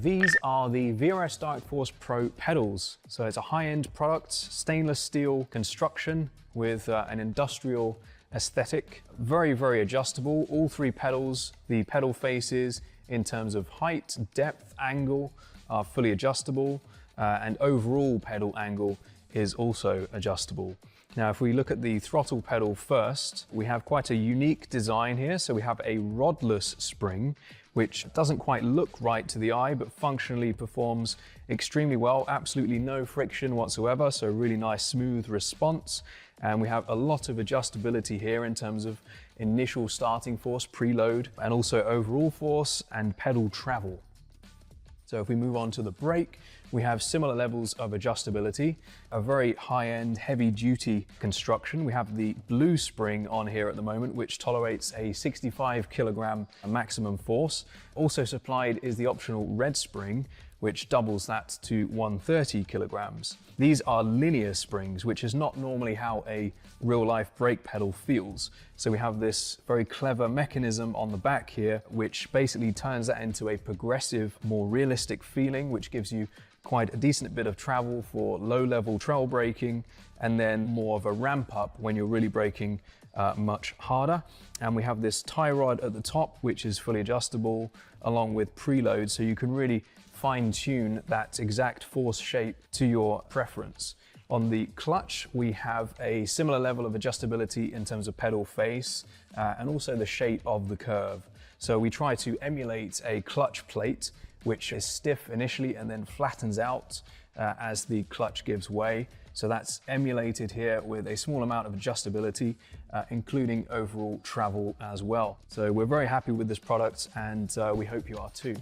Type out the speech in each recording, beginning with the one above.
These are the VRS Dark Force Pro pedals. So it's a high-end product, stainless steel construction with an industrial aesthetic. Very, very adjustable. All three pedals, the pedal faces in terms of height, depth, angle are fully adjustable, and overall pedal angle is also adjustable. Now, if we look at the throttle pedal first, we have quite a unique design here. So we have a rodless spring, which doesn't quite look right to the eye, but functionally performs extremely well. Absolutely no friction whatsoever, so really nice smooth response. And we have a lot of adjustability here in terms of initial starting force, preload, and also overall force and pedal travel. So if we move on to the brake, we have similar levels of adjustability, a very high-end, heavy-duty construction. We have the blue spring on here at the moment, which tolerates a 65 kilogram maximum force. Also supplied is the optional red spring, which doubles that to 130 kilograms. These are linear springs, which is not normally how a real-life brake pedal feels. So we have this very clever mechanism on the back here, which basically turns that into a progressive, more realistic feeling, which gives you quite a decent bit of travel for low-level trail braking, and then more of a ramp up when you're really braking much harder. And we have this tie rod at the top, which is fully adjustable, along with preload, so you can really fine-tune that exact force shape to your preference. On the clutch, we have a similar level of adjustability in terms of pedal face and also the shape of the curve. So we try to emulate a clutch plate, which is stiff initially and then flattens out as the clutch gives way. So that's emulated here with a small amount of adjustability, including overall travel as well. So we're very happy with this product, and we hope you are too.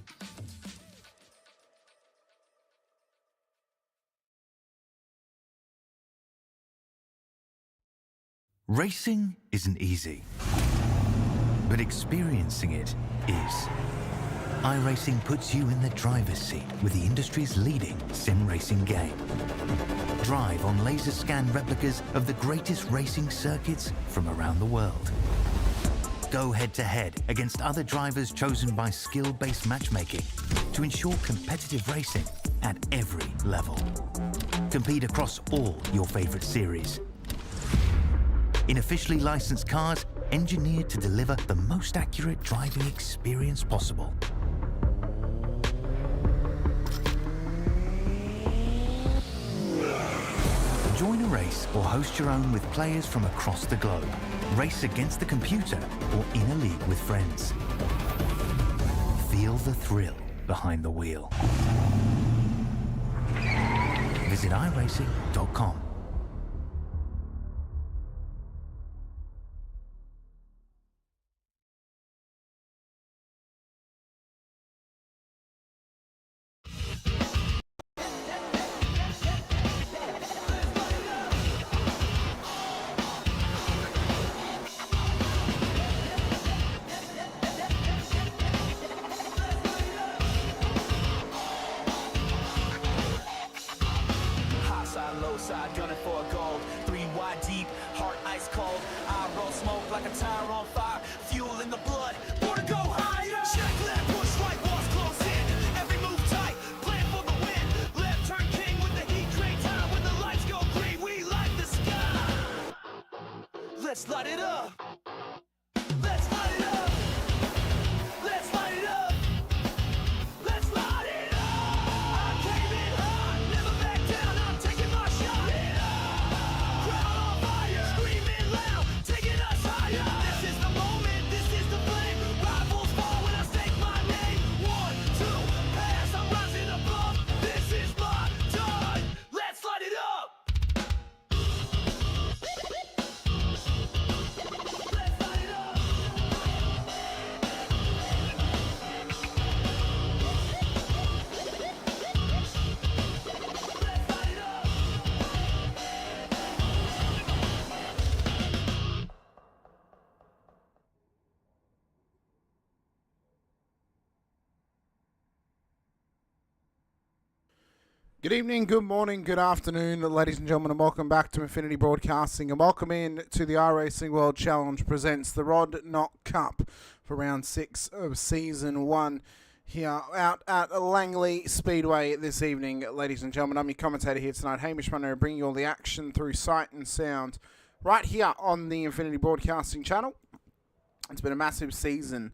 Racing isn't easy, but experiencing it is. iRacing puts you in the driver's seat with the industry's leading sim racing game. Drive on laser scan replicas of the greatest racing circuits from around the world. Go head to head against other drivers chosen by skill-based matchmaking to ensure competitive racing at every level. Compete across all your favorite series in officially licensed cars engineered to deliver the most accurate driving experience possible. Join a race or host your own with players from across the globe. Race against the computer or in a league with friends. Feel the thrill behind the wheel. Visit iRacing.com. Side gunning for a gold, 3 wide deep, heart ice cold. I roll smoke like a tire on fire, fuel in the blood, born to go higher. Check left, push right, walls close in. Every move tight, plan for the win. Left turn king with the heat train time. When the lights go green, we light the sky. Let's light it up. Let's light it up. Let's light it up. Let's light it up. I came in hot, never back down. I'm taking my shot. Crowd on fire, screaming loud, taking us higher. This is the moment, this is the flame. Rivals fall when I stake my name. 1, 2, pass, I'm rising above. This is my time. Let's light it up. Let's light it up. Good evening, good morning, good afternoon, ladies and gentlemen, and welcome back to Infinity Broadcasting, and welcome in to the iRacing World Challenge presents the Rod Knock Cup for round 6 of season 1 here out at Langley Speedway this evening, ladies and gentlemen. I'm your commentator here tonight, Hamish Munro, bringing you all the action through sight and sound right here on the Infinity Broadcasting channel. It's been a massive season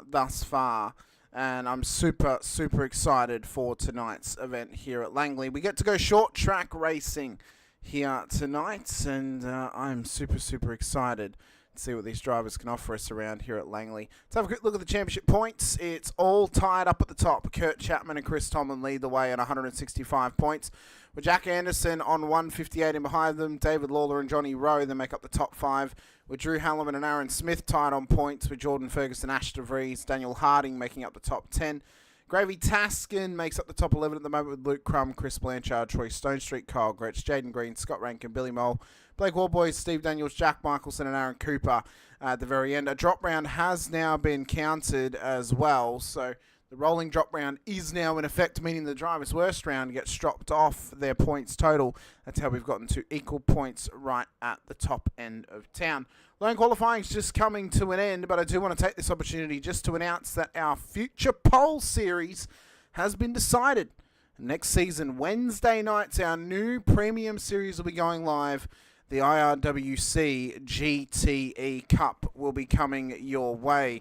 thus far, and I'm super excited for tonight's event here at Langley. We get to go short track racing here tonight, and I'm super excited to see what these drivers can offer us around here at Langley. Let's have a quick look at the championship points. It's all tied up at the top. Kurt Chapman and Chris Tomlin lead the way on 165 points, with Jack Anderson on 158 and behind them. David Lawler and Johnny Rowe then make up the top 5, with Drew Halloran and Aaron Smith tied on points, with Jordan Ferguson, Ash DeVries, Daniel Harding making up the top 10. Gravy Taskin makes up the top 11 at the moment, with Luke Crum, Chris Blanchard, Troy Stonestreet, Kyle Gretsch, Jaden Green, Scott Rankin, Billy Mole, Blake Warboys, Steve Daniels, Jack Michelson and Aaron Cooper at the very end. A drop round has now been counted as well, so the rolling drop round is now in effect, meaning the driver's worst round gets dropped off their points total. That's how we've gotten to equal points right at the top end of town. Lone qualifying is just coming to an end, but I do want to take this opportunity just to announce that our future pole series has been decided. Next season, Wednesday nights, our new premium series will be going live. The IRWC GTE Cup will be coming your way.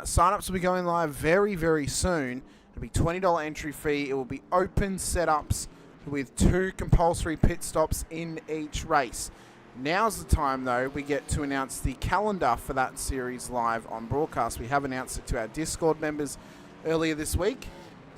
Sign-ups will be going live very soon. It'll be $20 entry fee. It will be open setups with 2 compulsory pit stops in each race. Now's the time, though, we get to announce the calendar for that series live on broadcast. We have announced it to our Discord members earlier this week.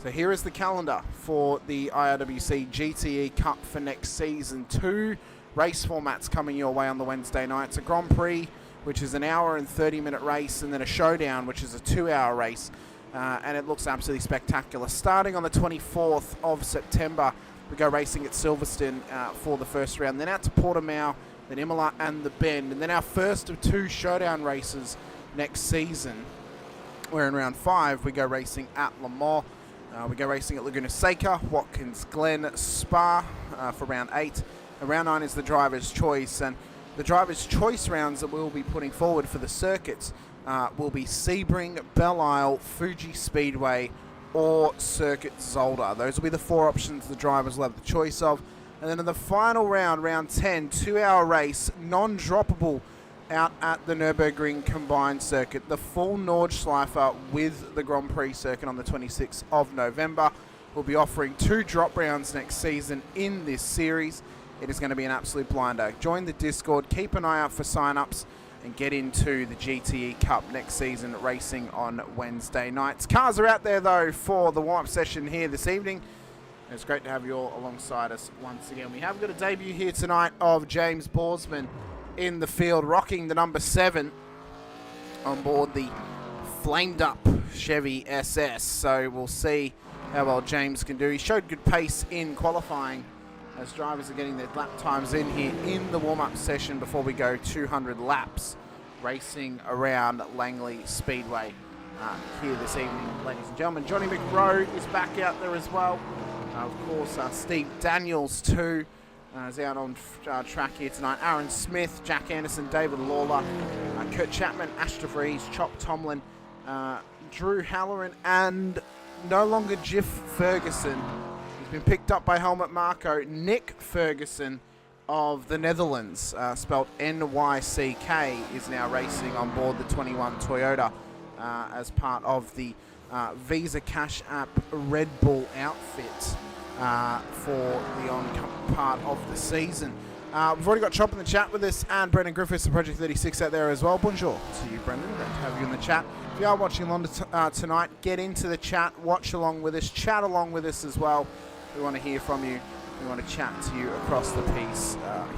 So here is the calendar for the IRWC GTE Cup for next season. 2 race formats coming your way on the Wednesday nights. A Grand Prix, which is an hour and 30-minute race, and then a Showdown, which is a 2-hour race. And it looks absolutely spectacular. Starting on the 24th of September, we go racing at Silverstone for the first round. Then out to Portimao, then Imola and the Bend. And then our first of 2 Showdown races next season, where in round 5, we go racing at Le Mans. We go racing at Laguna Seca, Watkins Glen, Spa for round 8. And round 9 is the driver's choice, and the driver's choice rounds that we'll be putting forward for the circuits will be Sebring, Belle Isle, Fuji Speedway, or Circuit Zolder. Those will be the 4 options the drivers will have the choice of. And then in the final round, round 10, 2-hour race, non-droppable out at the Nürburgring Combined Circuit. The full Nordschleife with the Grand Prix circuit on the 26th of November. We'll be offering 2 drop rounds next season in this series. It is going to be an absolute blinder. Join the Discord, keep an eye out for sign-ups, and get into the GTE Cup next season racing on Wednesday nights. Cars are out there, though, for the warm-up session here this evening. It's great to have you all alongside us once again. We have got a debut here tonight of James Borsman in the field, rocking the number 7 on board the flamed-up Chevy SS. So we'll see how well James can do. He showed good pace in qualifying, as drivers are getting their lap times in here in the warm-up session before we go 200 laps racing around Langley Speedway here this evening, ladies and gentlemen. Johnny McRoe is back out there as well. Of course, Steve Daniels too is out on track here tonight. Aaron Smith, Jack Anderson, David Lawler, Kurt Chapman, Ash DeVries, Chop Tomlin, Drew Halloran, and no longer Jiff Ferguson. Been picked up by Helmut Marko. Nick Ferguson of the Netherlands, spelled N-Y-C-K, is now racing on board the 21 Toyota as part of the Visa Cash App Red Bull outfit for the on part of the season. We've already got Chop in the chat with us, and Brendan Griffiths of Project 36 out there as well. Bonjour to you, Brendan. Great to have you in the chat. If you are watching along tonight, get into the chat, watch along with us, chat along with us as well. We want to hear from you. We want to chat to you across the piece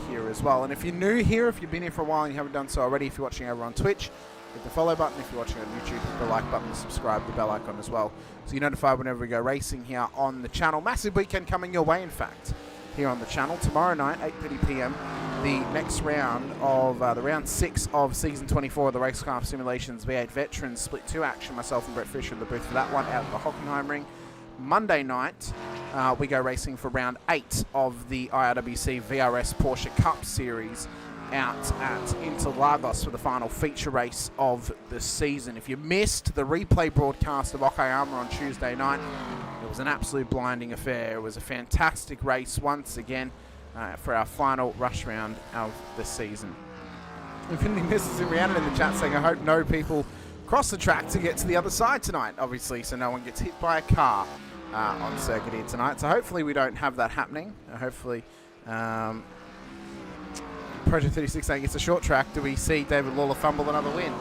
here as well. And if you're new here, if you've been here for a while and you haven't done so already, if you're watching over on Twitch, hit the follow button. If you're watching on YouTube, hit the like button, subscribe, the bell icon as well, so you're notified whenever we go racing here on the channel. Massive weekend coming your way, in fact, here on the channel. Tomorrow night, 8:30 p.m, the next round of the round 6 of season 24 of the Racecraft Simulations V8 Veterans Split 2 action. Myself and Brett Fisher in the booth for that one out at the Hockenheim Ring. Monday night, we go racing for round 8 of the IRWC VRS Porsche Cup Series out at Interlagos for the final feature race of the season. If you missed the replay broadcast of Okayama on Tuesday night, it was an absolute blinding affair. It was a fantastic race once again for our final rush round of the season. Infinity Misses in Rhiannon in the chat saying, I hope no people cross the track to get to the other side tonight, obviously, so no one gets hit by a car on circuit here tonight. So hopefully we don't have that happening. Hopefully... Project 36 saying it's a short track. Do we see David Lawler fumble another win?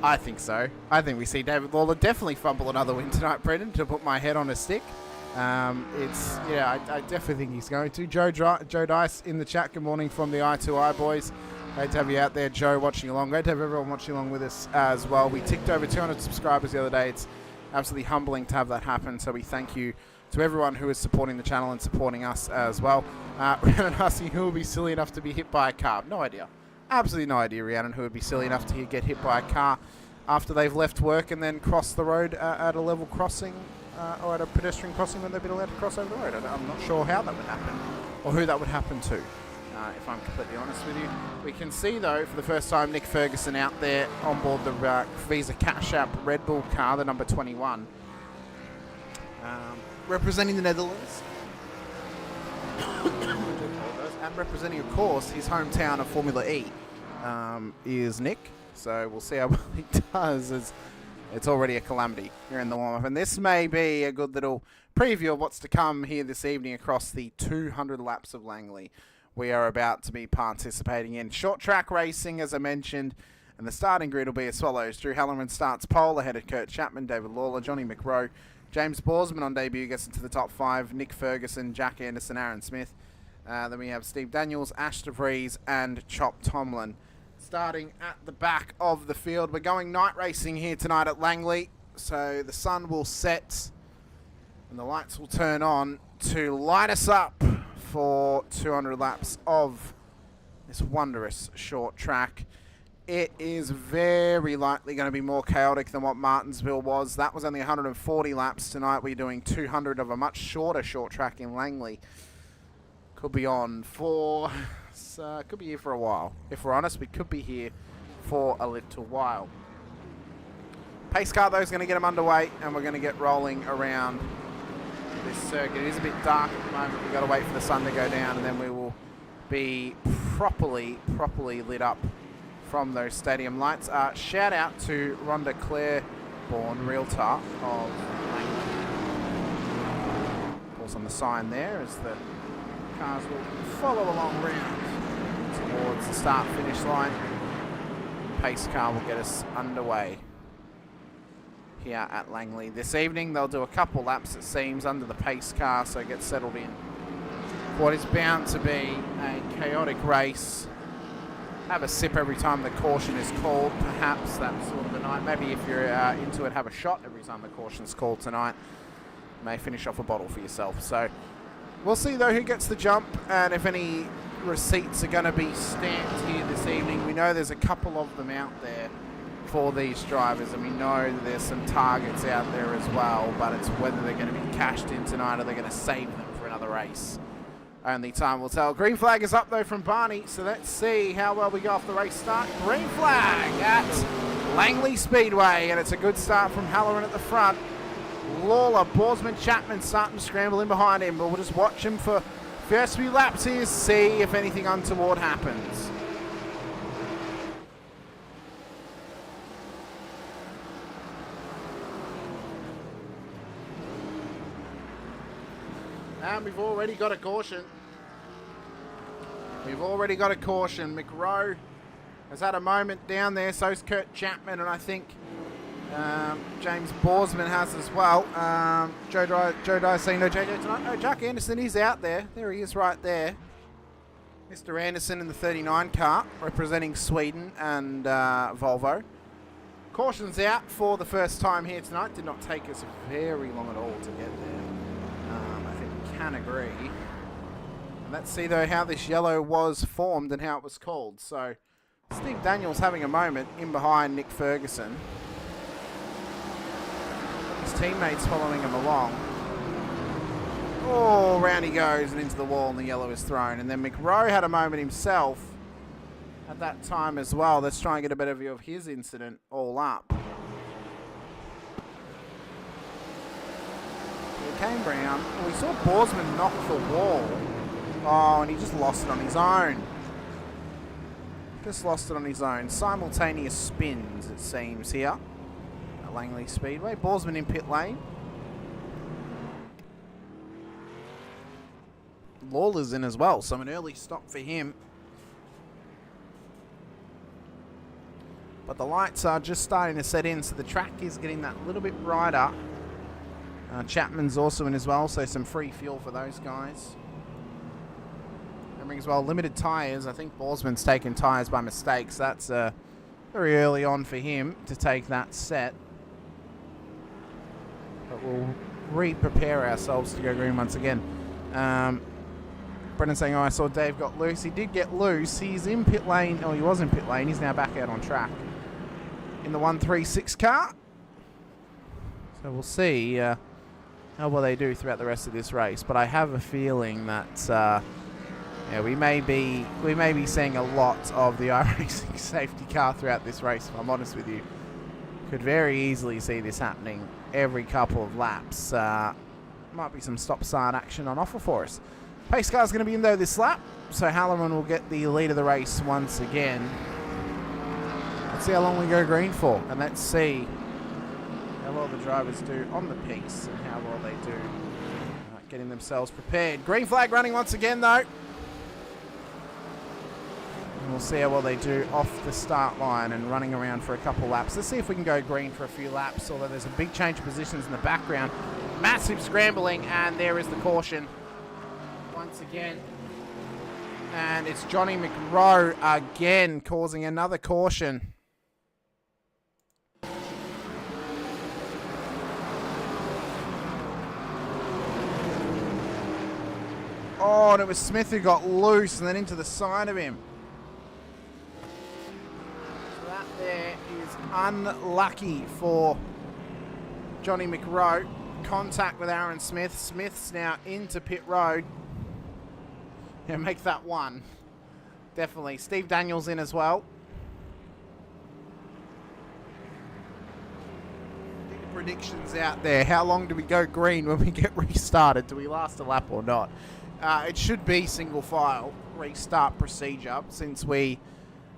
I think so. I think we see David Lawler definitely fumble another win tonight, Brendan, to put my head on a stick. I definitely think he's going to. Joe Dice in the chat. Good morning from the I2I boys. Great to have you out there, Joe, watching along. Great to have everyone watching along with us as well. We ticked over 200 subscribers the other day. It's absolutely humbling to have that happen, so we thank you to everyone who is supporting the channel and supporting us as well. Rhiannon asking who would be silly enough to be hit by a car. No idea. Absolutely no idea, Rhiannon, who would be silly enough to get hit by a car after they've left work and then cross the road at a level crossing or at a pedestrian crossing when they've been allowed to cross over the road. I'm not sure how that would happen or who that would happen to, if I'm completely honest with you. We can see, though, for the first time, Nick Ferguson out there on board the Visa Cash App Red Bull car, the number 21. Representing the Netherlands. And representing, of course, his hometown of Formula E is Nick. So we'll see how well he does, as it's already a calamity here in the warm-up. And this may be a good little preview of what's to come here this evening across the 200 laps of Langley we are about to be participating in. Short track racing, as I mentioned, and the starting grid will be as follows. Drew Halloran starts pole ahead of Kurt Chapman, David Lawler, Johnny McRoe. James Borsman on debut gets into the top 5. Nick Ferguson, Jack Anderson, Aaron Smith. Then we have Steve Daniels, Ash DeVries, and Chop Tomlin. Starting at the back of the field. We're going night racing here tonight at Langley. So the sun will set and the lights will turn on to light us up for 200 laps of this wondrous short track. It is very likely going to be more chaotic than what Martinsville was. That was only 140 laps. Tonight we're doing 200 of a much shorter short track in Langley. Could be on for... could be here for a while. If we're honest, we could be here for a little while. Pace car, though, is going to get them underway, and we're going to get rolling around this circuit. It is a bit dark at the moment. We've got to wait for the sun to go down, and then we will be properly lit up from those stadium lights. Shout out to Rhonda Claiborne, Realtor of Langley. Of course, on the sign there as the cars will follow along round towards the start-finish line. Pace car will get us underway here at Langley this evening. They'll do a couple laps, it seems, under the pace car, so get settled in what is bound to be a chaotic race. Have a sip every time the caution is called, perhaps. That's sort of the night. Maybe if you're into it, have a shot every time the caution's called tonight. May finish off a bottle for yourself. So we'll see, though, who gets the jump and if any receipts are going to be stamped here this evening. We know there's a couple of them out there for these drivers, and we know that there's some targets out there as well, but it's whether they're going to be cashed in tonight or they're going to save them for another race. Only time will tell. Green flag is up, though, from Barney, so let's see how well we go off the race start. Green flag at Langley Speedway, and it's a good start from Halloran at the front. Lawler, Borsman, Chapman starting to scramble in behind him, but we'll just watch him for first few laps here, see if anything untoward happens. And we've already got a caution. McRoe has had a moment down there, so's Kurt Chapman, and I think James Borsman has as well. Joe Dye saying no JJ tonight. Oh, Jack Anderson is out there. There he is right there. Mr. Anderson in the 39 car, representing Sweden and Volvo. Caution's out for the first time here tonight. Did not take us very long at all to get there. I think we can agree. And let's see, though, how this yellow was formed and how it was called. So Steve Daniels having a moment in behind Nick Ferguson. His teammates following him along. Oh, round he goes and into the wall, and the yellow is thrown. And then McRoe had a moment himself at that time as well. Let's try and get a better view of his incident all up. It came round. We saw Borsman knock the wall. Oh, and he just lost it on his own. Just lost it on his own. Simultaneous spins, it seems, here at Langley Speedway. Borsman in pit lane. Lawler's in as well, so an early stop for him. But the lights are just starting to set in, so the track is getting that little bit brighter. Chapman's also in as well, so some free fuel for those guys. Remembering as well, limited tyres. I think Borsman's taken tyres by mistake, so that's very early on for him to take that set. But we'll re-prepare ourselves to go green once again. Brendan saying, oh, I saw Dave got loose. He did get loose. He's in pit lane. Oh, he was in pit lane. He's now back out on track in the 136 car. So we'll see how well they do throughout the rest of this race. But I have a feeling that yeah, we may be seeing a lot of the iRacing safety car throughout this race, if I'm honest with you. Could very easily see this happening every couple of laps. Might be some stop-start action on offer for us. Pace car's going to be in though this lap, so Halloran will get the lead of the race once again. Let's see how long we go green for, and let's see how well the drivers do on the piece and how well they do getting themselves prepared. Green flag running once again though. And we'll see how well they do off the start line and running around for a couple laps. Let's see if we can go green for a few laps, although there's a big change of positions in the background. Massive scrambling, and there is the caution once again. And it's Johnny McRowe again causing another caution. Oh, and it was Smith who got loose and then into the side of him. So that there is unlucky for Johnny McRowe. Contact with Aaron Smith. Smith's now into pit road. Yeah, make that one. Definitely. Steve Daniels in as well. Predictions out there. How long do we go green when we get restarted? Do we last a lap or not? It should be single file restart procedure, since we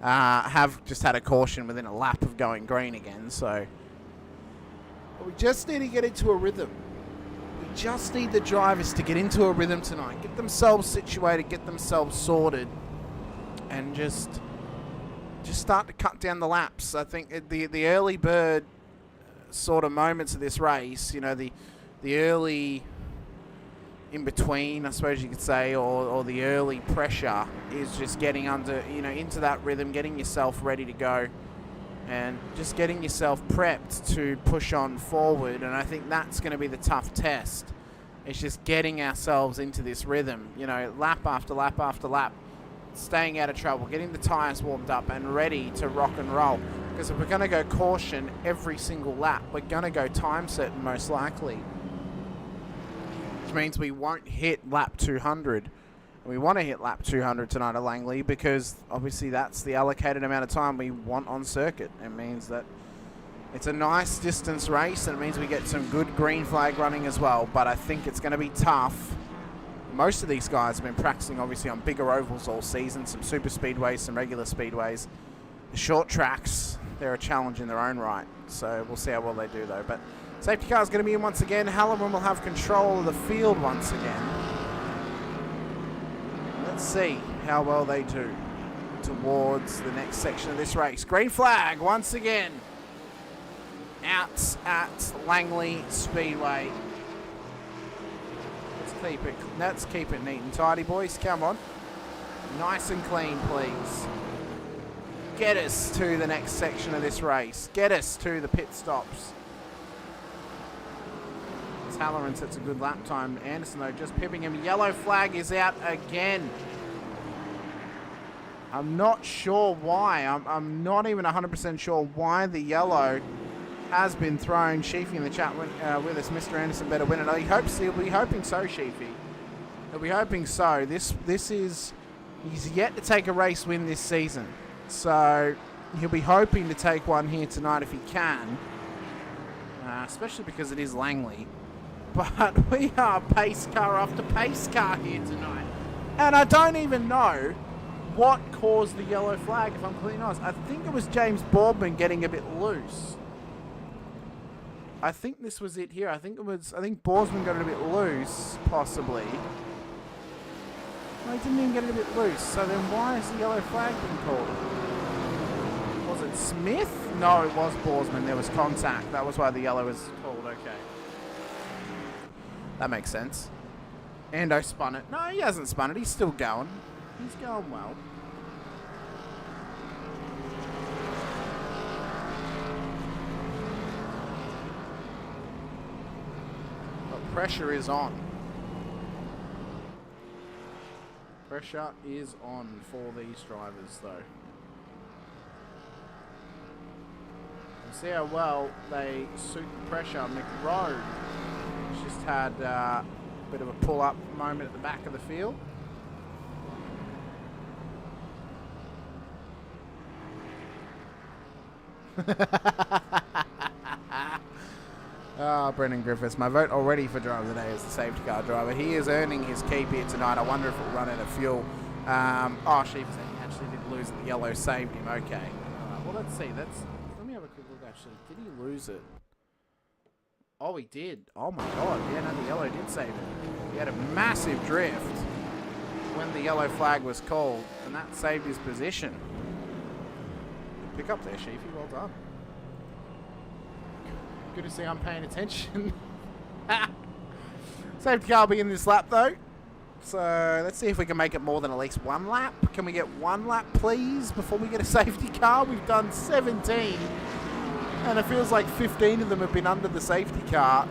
have just had a caution within a lap of going green again. So we just need to get into a rhythm. We just need the drivers to get into a rhythm tonight, get themselves situated, get themselves sorted, and just start to cut down the laps. I think the early bird sort of moments of this race, you know, the early in between, I suppose you could say, or the early pressure is just getting under, you know, into that rhythm, getting yourself ready to go, and just getting yourself prepped to push on forward. And I think that's going to be the tough test. It's just getting ourselves into this rhythm, you know, lap after lap after lap, staying out of trouble, getting the tyres warmed up and ready to rock and roll. Because if we're going to go caution every single lap, we're going to go time certain most likely. Which means we won't hit lap 200. And we want to hit lap 200 tonight at Langley, because obviously that's the allocated amount of time we want on circuit. It means that it's a nice distance race, and it means we get some good green flag running as well. But I think it's going to be tough. Most of these guys have been practicing obviously on bigger ovals all season, some super speedways, some regular speedways. The short tracks, they're a challenge in their own right. So we'll see how well they do though. But safety car is going to be in once again. Halloran will have control of the field once again. Let's see how well they do towards the next section of this race. Green flag once again out at Langley Speedway. Let's keep it neat and tidy, boys. Come on. Nice and clean, please. Get us to the next section of this race. Get us to the pit stops. As Halloran sets a good lap time. Anderson, though, just pipping him. Yellow flag is out again. I'm not sure why. I'm not even 100% sure why the yellow has been thrown. Sheafy in the chat with us. Mr. Anderson better win it. He'll be hoping so, Sheafy. He'll be hoping so. He's yet to take a race win this season. So he'll be hoping to take one here tonight if he can, especially because it is Langley. But we are pace car after pace car here tonight. And I don't even know what caused the yellow flag, if I'm completely honest. I think it was James Boardman getting a bit loose. I think this was it here. I think Boardman got it a bit loose, possibly. No, he didn't even get it a bit loose. So then why is the yellow flag being called? Was it Smith? No, it was Boardman. There was contact. That was why the yellow was called. Okay. That makes sense. Endo spun it. No, he hasn't spun it. He's still going. He's going well. But pressure is on. Pressure is on for these drivers, though. We'll see how well they suit the pressure. McRowe just had a bit of a pull-up moment at the back of the field. Brendan Griffiths. My vote already for driver of the day is the safety car driver. He is earning his keep here tonight. I wonder if it'll run out of fuel. Sheep said he actually did lose it. The yellow saved him. Okay. Well, let's see. Let me have a quick look, actually. Did he lose it? Oh, he did. Oh, my God. Yeah, no, the yellow did save him. He had a massive drift when the yellow flag was called, and that saved his position. Pick up there, Sheepy. Well done. Good to see I'm paying attention. Safety car will be in this lap, though. So let's see if we can make it more than at least one lap. Can we get one lap, please, before we get a safety car? We've done 17. And it feels like 15 of them have been under the safety car.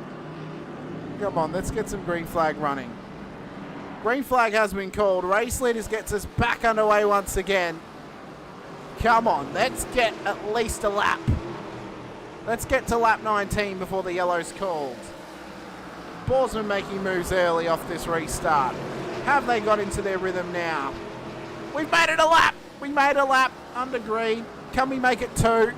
Come on, let's get some green flag running. Green flag has been called. Race leaders gets us back underway once again. Come on, let's get at least a lap. Let's get to lap 19 before the yellow's called. Borsman making moves early off this restart. Have they got into their rhythm now? We've made it a lap. We made a lap under green. Can we make it two?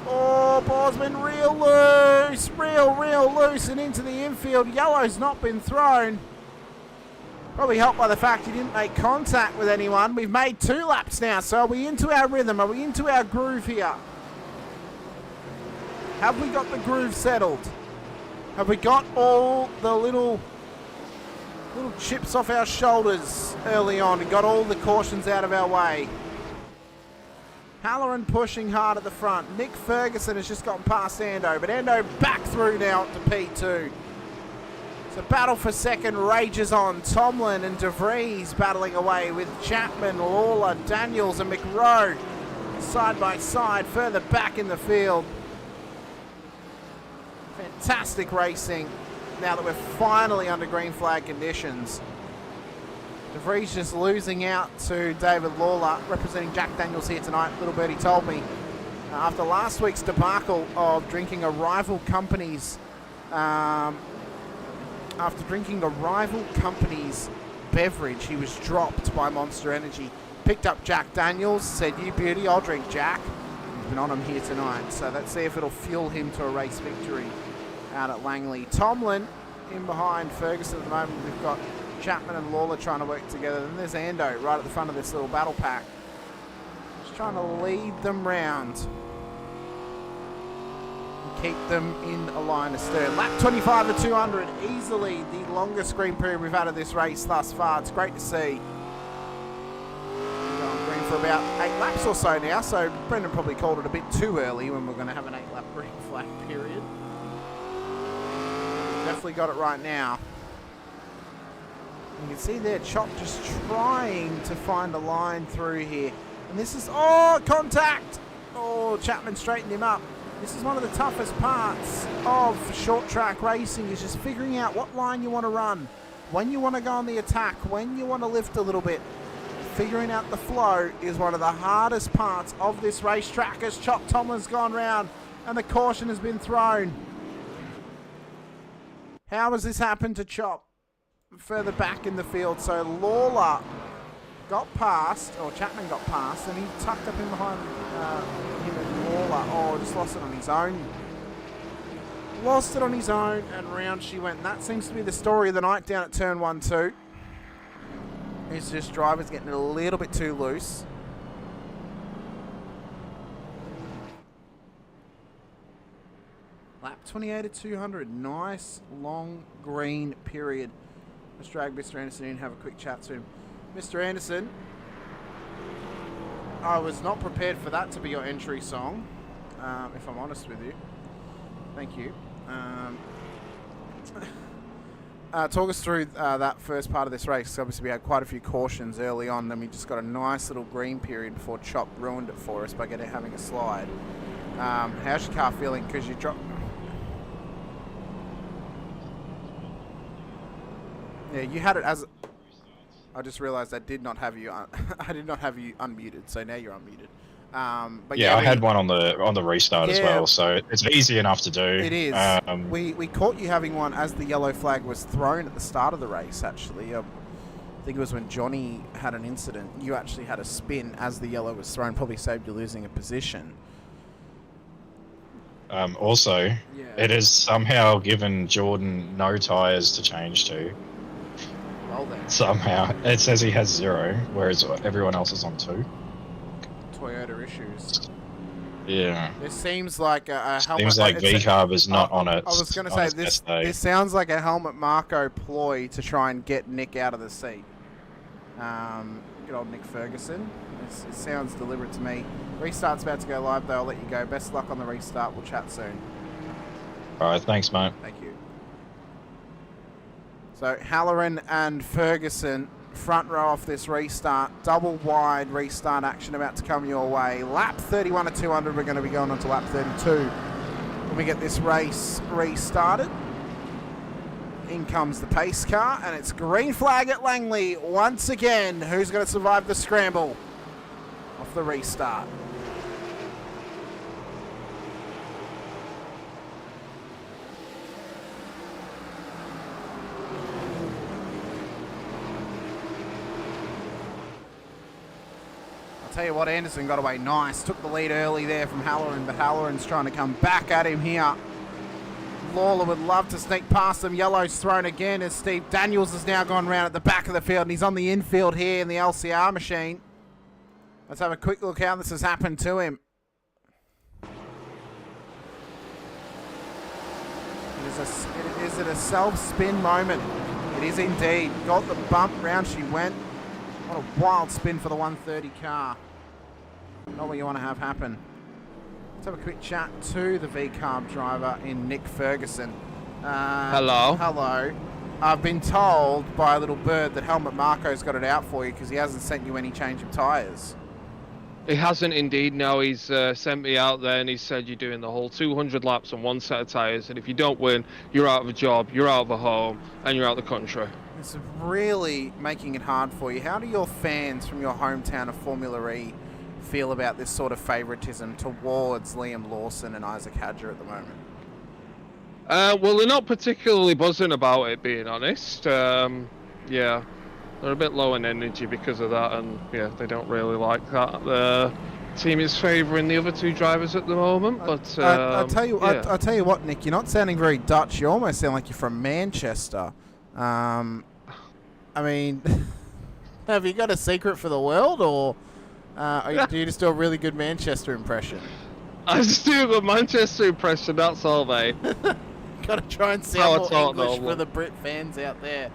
Oh, Borsman real loose. Real loose and into the infield. Yellow's not been thrown. Probably helped by the fact he didn't make contact with anyone. We've made 2 laps now, so are we into our rhythm? Are we into our groove here? Have we got the groove settled? Have we got all the little chips off our shoulders early on and got all the cautions out of our way? Halloran pushing hard at the front. Nick Ferguson has just gotten past Ando, but Ando back through now to P2. The battle for second rages on. Tomlin and DeVries battling away with Chapman, Lawler, Daniels and McRowe side by side further back in the field. Fantastic racing now that we're finally under green flag conditions. DeVries just losing out to David Lawler, representing Jack Daniels here tonight. Little Birdie told me after last week's debacle of drinking a rival company's after drinking a rival company's beverage, he was dropped by Monster Energy. Picked up Jack Daniels, said, "You beauty, I'll drink Jack." He's been on him here tonight, so let's see if it'll fuel him to a race victory out at Langley. Tomlin in behind Ferguson at the moment. We've got Chapman and Lawler trying to work together. Then there's Ando right at the front of this little battle pack. Just trying to lead them round. Keep them in a line astern. Lap 25 of 200, easily the longest green period we've had of this race thus far. It's great to see. We're going green for about 8 laps or so now, so Brendan probably called it a bit too early when we're going to have an 8-lap green flag period. Definitely got it right now. You can see there, Chop just trying to find a line through here. And this is, oh, contact! Oh, Chapman straightened him up. This is one of the toughest parts of short track racing, is just figuring out what line you want to run, when you want to go on the attack, when you want to lift a little bit. Figuring out the flow is one of the hardest parts of this racetrack, as Chop Tomlin's gone round and the caution has been thrown. How has this happened to Chop? Further back in the field, so Lawler got past, or Chapman got past, and he tucked up in behind him and Lawler. Oh, just lost it on his own. Lost it on his own, and round she went. And that seems to be the story of the night down at turn 1-2. It's just drivers getting a little bit too loose. Lap 28 at 200. Nice long green period. Let's drag Mr. Anderson in and have a quick chat to him. Mr. Anderson, I was not prepared for that to be your entry song, if I'm honest with you. Thank you. Talk us through that first part of this race. Obviously, we had quite a few cautions early on, then we just got a nice little green period before Chop ruined it for us by having a slide. How's your car feeling? Because you dropped... Yeah, you had it as... I just realised I did not have you. I did not have you unmuted, so now you're unmuted. But yeah, I had one on the restart as well, so it's easy enough to do. It is. We caught you having one as the yellow flag was thrown at the start of the race. Actually, I think it was when Johnny had an incident. You actually had a spin as the yellow was thrown. Probably saved you losing a position. Also, it has somehow given Jordan no tyres to change to. Well then. Somehow. It says he has 0, whereas everyone else is on 2. Toyota issues. Yeah. This seems like a helmet. Seems like V-Carb is not on it. I was going to say, this sounds like a Helmut Marko ploy to try and get Nick out of the seat. Good old Nick Ferguson. It sounds deliberate to me. Restart's about to go live, though. I'll let you go. Best luck on the restart. We'll chat soon. All right, thanks, mate. Thank you. So Halloran and Ferguson, front row off this restart. Double wide restart action about to come your way. Lap 31 at 200. We're going to be going on to lap 32 when we get this race restarted. In comes the pace car, and it's green flag at Langley once again. Who's going to survive the scramble off the restart? Tell you what, Anderson got away nice. Took the lead early there from Halloran, but Halloran's trying to come back at him here. Lawler would love to sneak past him. Yellow's thrown again as Steve Daniels has now gone round at the back of the field, and he's on the infield here in the LCR machine. Let's have a quick look how this has happened to him. Is it a self-spin moment? It is indeed. Got the bump, round she went. What a wild spin for the 130 car. Not what you want to have happen. Let's have a quick chat to the V-Carb driver in Nick Ferguson. Hello. Hello. I've been told by a little bird that Helmut Marko's got it out for you because he hasn't sent you any change of tyres. He hasn't indeed. No, he's sent me out there and he said you're doing the whole 200 laps on one set of tyres, and if you don't win, you're out of a job, you're out of a home, and you're out of the country. It's really making it hard for you. How do your fans from your hometown of Formula E feel about this sort of favouritism towards Liam Lawson and Isaac Hadger at the moment? Well, they're not particularly buzzing about it, being honest. Yeah, they're a bit low in energy because of that, and yeah, they don't really like that. The team is favouring the other two drivers at the moment, but I'll tell you, yeah. I'll tell you what, Nick, you're not sounding very Dutch. You almost sound like you're from Manchester. I mean, have you got a secret for the world, or do you just do a really good Manchester impression? I just do a Manchester impression, that's all, mate. Got to try and sound more English for the Brit fans out there.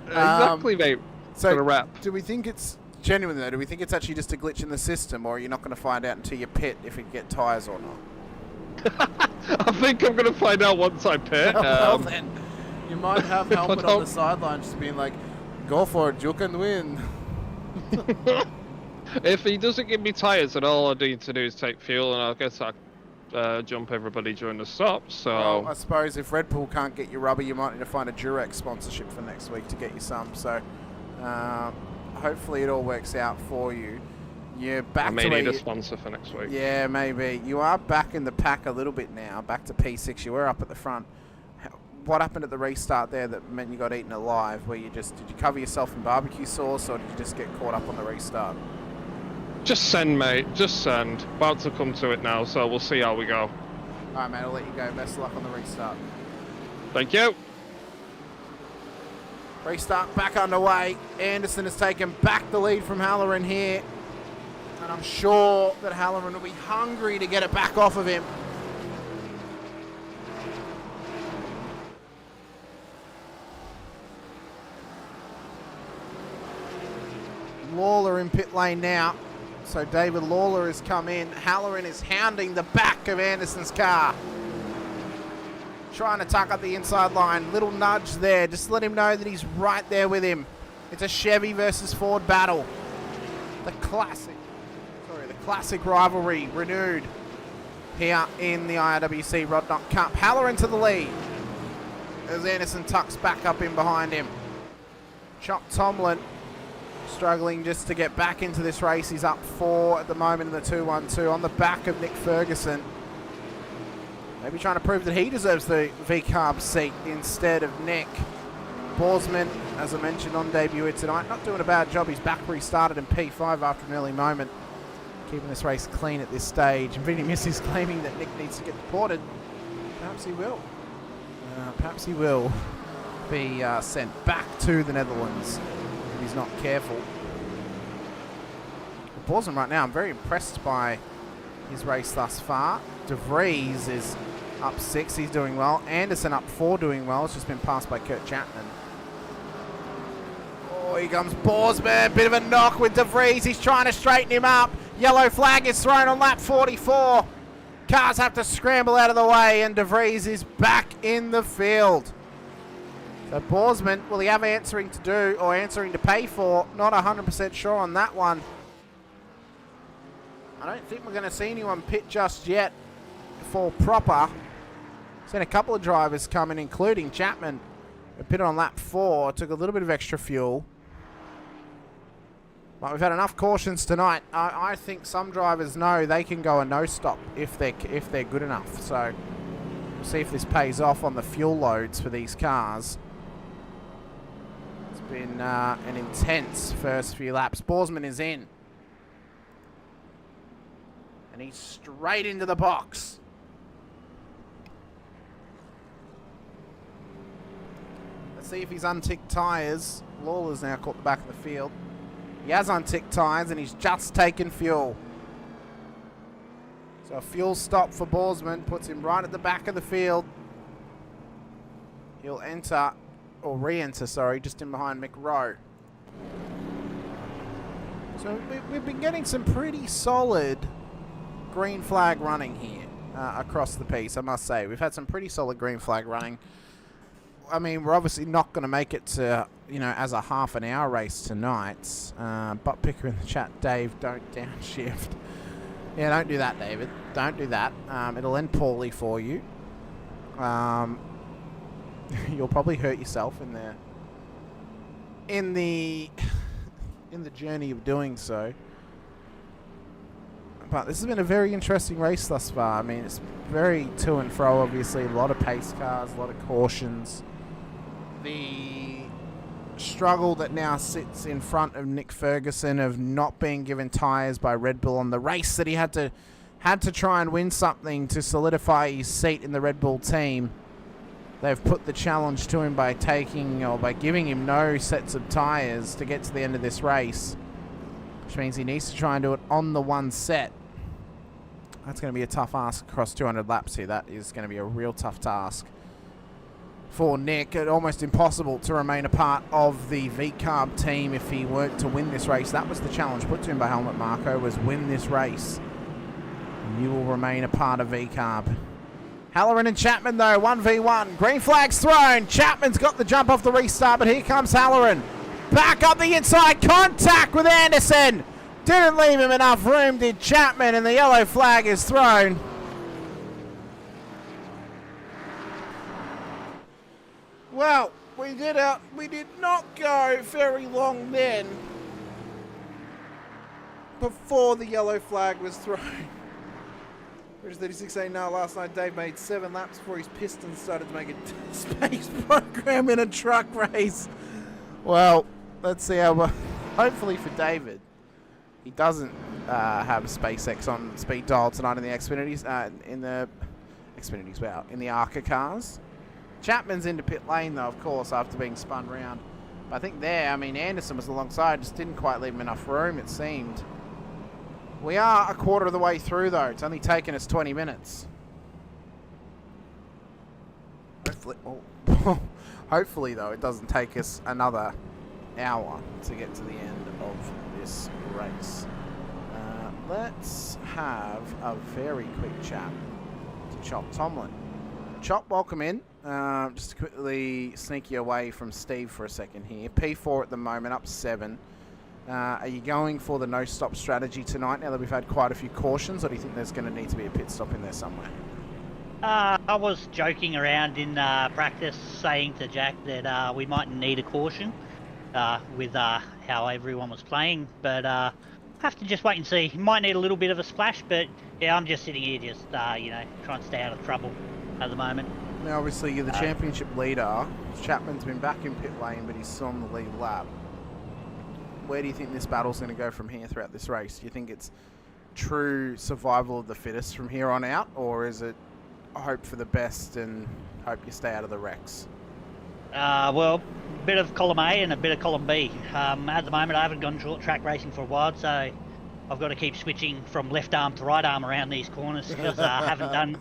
Exactly, mate. So, for the rap. Do we think it's genuine though? Do we think it's actually just a glitch in the system, or are you not going to find out until you pit if you get tyres or not? I think I'm going to find out once I pit. Well, then, you might have Helmut on the sideline just being like, "Go for it, you can win." If he doesn't give me tyres, then all I need to do is take fuel, and I guess I jump everybody during the stop. So well, I suppose if Red Bull can't get you rubber, you might need to find a Durex sponsorship for next week to get you some. So hopefully it all works out for you. You're back. I may need a sponsor for next week. Yeah, maybe. You are back in the pack a little bit now. Back to P6. You were up at the front. what happened at the restart there that meant you got eaten alive? Where did you cover yourself in barbecue sauce, or did you just get caught up on the restart? Just send, mate. Just send. About to come to it now, so we'll see how we go. Alright, mate, I'll let you go. Best of luck on the restart. Thank you. Restart back underway. Anderson has taken back the lead from Halloran here. And I'm sure that Halloran will be hungry to get it back off of him. Lawler in pit lane now. So David Lawler has come in. Halloran is hounding the back of Anderson's car. Trying to tuck up the inside line. Little nudge there. Just let him know that he's right there with him. It's a Chevy versus Ford battle. The classic rivalry renewed here in the IRWC Rodnott Cup. Halloran to the lead as Anderson tucks back up in behind him. Chop Tomlin struggling just to get back into this race. He's up 4 at the moment in the 2-1-2 on the back of Nick Ferguson. Maybe trying to prove that he deserves the V-Carb seat instead of Nick. Borsman, as I mentioned on debut tonight, not doing a bad job. He's back restarted in P5 after an early moment. Keeping this race clean at this stage. And Vinny Miss is claiming that Nick needs to get deported. Perhaps he will. Perhaps he will be sent back to the Netherlands if he's not careful. Borsman right now, I'm very impressed by his race thus far. De Vries is up 6, he's doing well. Anderson up 4, doing well. It's just been passed by Kurt Chapman. Oh, here comes Borsman. Bit of a knock with De Vries. He's trying to straighten him up. Yellow flag is thrown on lap 44. Cars have to scramble out of the way, and De Vries is back in the field. So Borsman, will he have answering to do or answering to pay for? Not 100% sure on that one. I don't think we're going to see anyone pit just yet for proper. Seen a couple of drivers come in, including Chapman, who pitted on lap 4, took a little bit of extra fuel. But we've had enough cautions tonight. I think some drivers know they can go a no-stop if they're good enough. So we'll see if this pays off on the fuel loads for these cars. It's been an intense first few laps. Borsman is in. And he's straight into the box. Let's see if he's unticked tyres. Lawler's now caught the back of the field. He has unticked tyres and he's just taken fuel. So a fuel stop for Borsman puts him right at the back of the field. He'll enter, or re-enter, sorry, just in behind Mick Rowe. So we've been getting some pretty solid green flag running here across the piece, I must say. We've had some pretty solid green flag running. I mean, we're obviously not going to make it to, as a half an hour race tonight. But Picker in the chat, Dave, don't downshift. Yeah, don't do that, David. Don't do that. It'll end poorly for you. You'll probably hurt yourself in the journey of doing so. But this has been a very interesting race thus far. I mean, it's very to and fro, obviously. A lot of pace cars, a lot of cautions. The struggle that now sits in front of Nick Ferguson of not being given tyres by Red Bull on the race that he had to try and win something to solidify his seat in the Red Bull team. They've put the challenge to him by giving him no sets of tyres to get to the end of this race, which means he needs to try and do it on the one set. That's going to be a tough ask across 200 laps here. That is going to be a real tough task for Nick. Almost impossible to remain a part of the V-Carb team if he weren't to win this race. That was the challenge put to him by Helmut Marko, was win this race. And you will remain a part of V-Carb. Halloran and Chapman, though, 1v1. Green flag's thrown. Chapman's got the jump off the restart, but here comes Halloran. Back up the inside. Contact with Anderson. Didn't leave him enough room, did Chapman, and the yellow flag is thrown. Well, we did not go very long then before the yellow flag was thrown. Which 36 saying, no, last night Dave made 7 laps before his Pistons started to make a space program in a truck race. Well, let's see how. Hopefully for David, he doesn't have SpaceX on speed dial tonight in the Xfinities. In the Xfinities, wow, in the ARCA cars. Chapman's into pit lane though, of course, after being spun round. But I think there, I mean, Anderson was alongside, just didn't quite leave him enough room, it seemed. We are a quarter of the way through, though. It's only taken us 20 minutes. Hopefully, though, it doesn't take us another hour to get to the end of this race. Let's have a very quick chat to Chop Tomlin. Chop, welcome in. Just to quickly sneak you away from Steve for a second here. P4 at the moment, up 7. Are you going for the no-stop strategy tonight now that we've had quite a few cautions, or do you think there's going to need to be a pit stop in there somewhere? I was joking around in practice saying to Jack that we might need a caution with how everyone was playing, but have to just wait and see. Might need a little bit of a splash, but yeah, I'm just sitting here just, you know, trying to stay out of trouble at the moment. Now, obviously, you're the championship leader. Chapman's been back in pit lane, but he's still on the lead lap. Where do you think this battle's going to go from here throughout this race? Do you think it's true survival of the fittest from here on out, or is it hope for the best and hope you stay out of the wrecks? Well, a bit of column A and a bit of column B. At the moment, I haven't gone short track racing for a while, so I've got to keep switching from left arm to right arm around these corners because I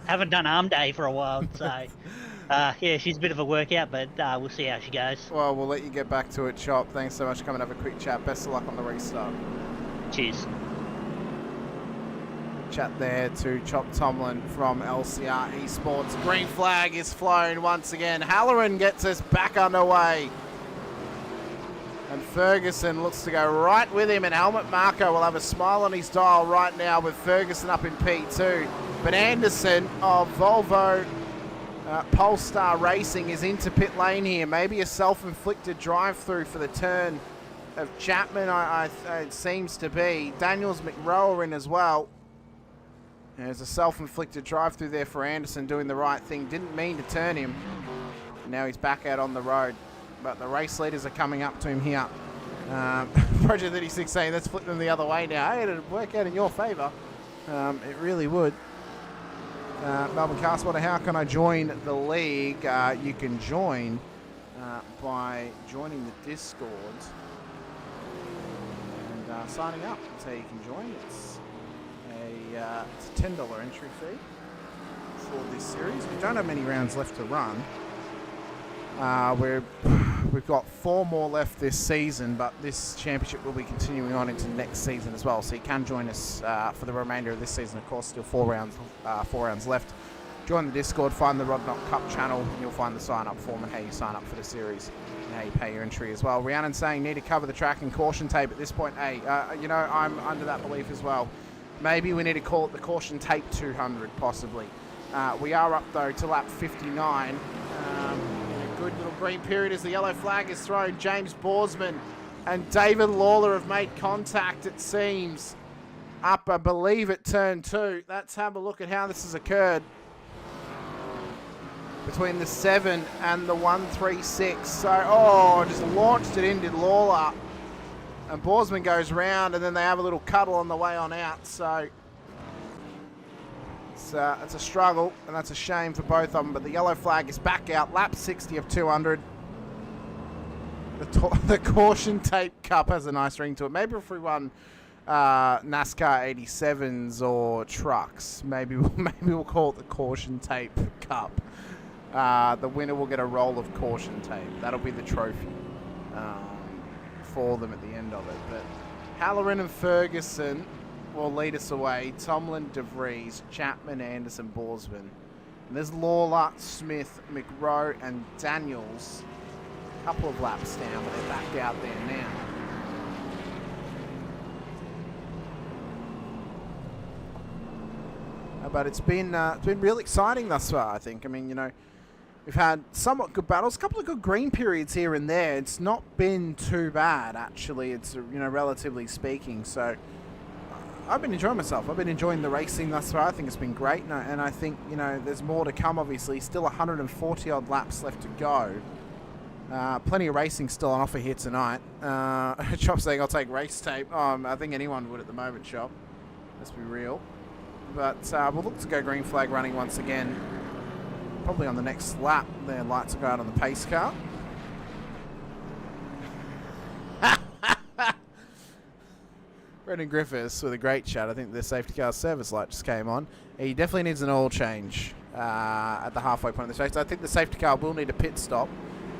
haven't done arm day for a while. So yeah, she's a bit of a workout, but we'll see how she goes. Well, we'll let you get back to it, Chop. Thanks so much for coming and have a quick chat. Best of luck on the restart. Cheers. Chat there to Chop Tomlin from LCR Esports. Green flag is flown once again. Halloran gets us back underway. And Ferguson looks to go right with him, and Helmut Marko will have a smile on his dial right now with Ferguson up in P2. But Anderson of Volvo Polestar Racing is into pit lane here. Maybe a self-inflicted drive-through for the turn of Chapman, it seems to be. Daniels McRow are in as well. There's a self-inflicted drive-through there for Anderson, doing the right thing. Didn't mean to turn him. Now he's back out on the road. But the race leaders are coming up to him here. Project 36 saying, let's flip them the other way now. Hey, it'd work out in your favour. It really would. Melbourne Castwater, how can I join the league? You can join by joining the Discord and signing up. That's how you can join. It's a $10 entry fee for this series. We don't have many rounds left to run. We've got 4 more left this season, but this championship will be continuing on into next season as well. So you can join us for the remainder of this season. Of course, still 4 rounds left. Join the Discord, find the Rod Knock Cup channel, and you'll find the sign-up form and how you sign up for the series and how you pay your entry as well. Rhiannon saying, need to cover the track and caution tape at this point. Hey, you know, I'm under that belief as well. Maybe we need to call it the caution tape 200, possibly. We are up, though, to lap 59. Good little green period as the yellow flag is thrown. James Borsman and David Lawler have made contact, it seems, up, I believe, at turn 2. Let's have a look at how this has occurred between the 7 and the 136. So, just launched it in, did Lawler. And Borsman goes round, and then they have a little cuddle on the way on out. So, it's a struggle, and that's a shame for both of them. But the yellow flag is back out. Lap 60 of 200. The Caution Tape Cup has a nice ring to it. Maybe if we run NASCAR 87s or trucks, maybe we'll call it the Caution Tape Cup. The winner will get a roll of caution tape. That'll be the trophy for them at the end of it. But Halloran and Ferguson will lead us away. Tomlin, DeVries, Chapman, Anderson, Borsman. And there's Lawler, Smith, McRow, and Daniels. A couple of laps down, but they're back out there now. But it's been real exciting thus far, I think. I mean, you know, we've had somewhat good battles, a couple of good green periods here and there. It's not been too bad, actually. It's, you know, relatively speaking. So I've been enjoying myself. I've been enjoying the racing thus far. I think it's been great, and I think, you know, there's more to come, obviously. Still 140 odd laps left to go. Plenty of racing still on offer here tonight. Chop saying I'll take race tape. I think anyone would at the moment, Chop. Let's be real. But we'll look to go green flag running once again. Probably on the next lap. Their lights will go out on the pace car. Brendan Griffiths with a great chat. I think the safety car service light just came on. He definitely needs an oil change at the halfway point of this race. I think the safety car will need a pit stop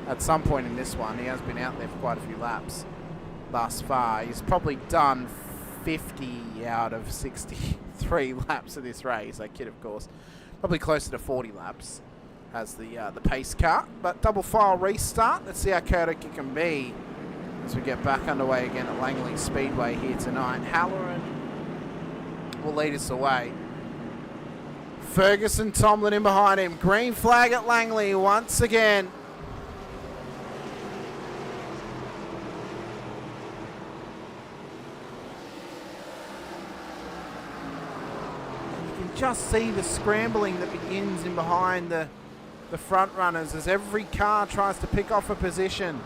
at some point in this one. He has been out there for quite a few laps thus far. He's probably done 50 out of 63 laps of this race. That kid, of course, probably closer to 40 laps as the pace car. But double file restart. Let's see how chaotic it can be as we get back underway again at Langley Speedway here tonight. Halloran will lead us away. Ferguson, Tomlin in behind him. Green flag at Langley once again. You can just see the scrambling that begins in behind the front runners as every car tries to pick off a position.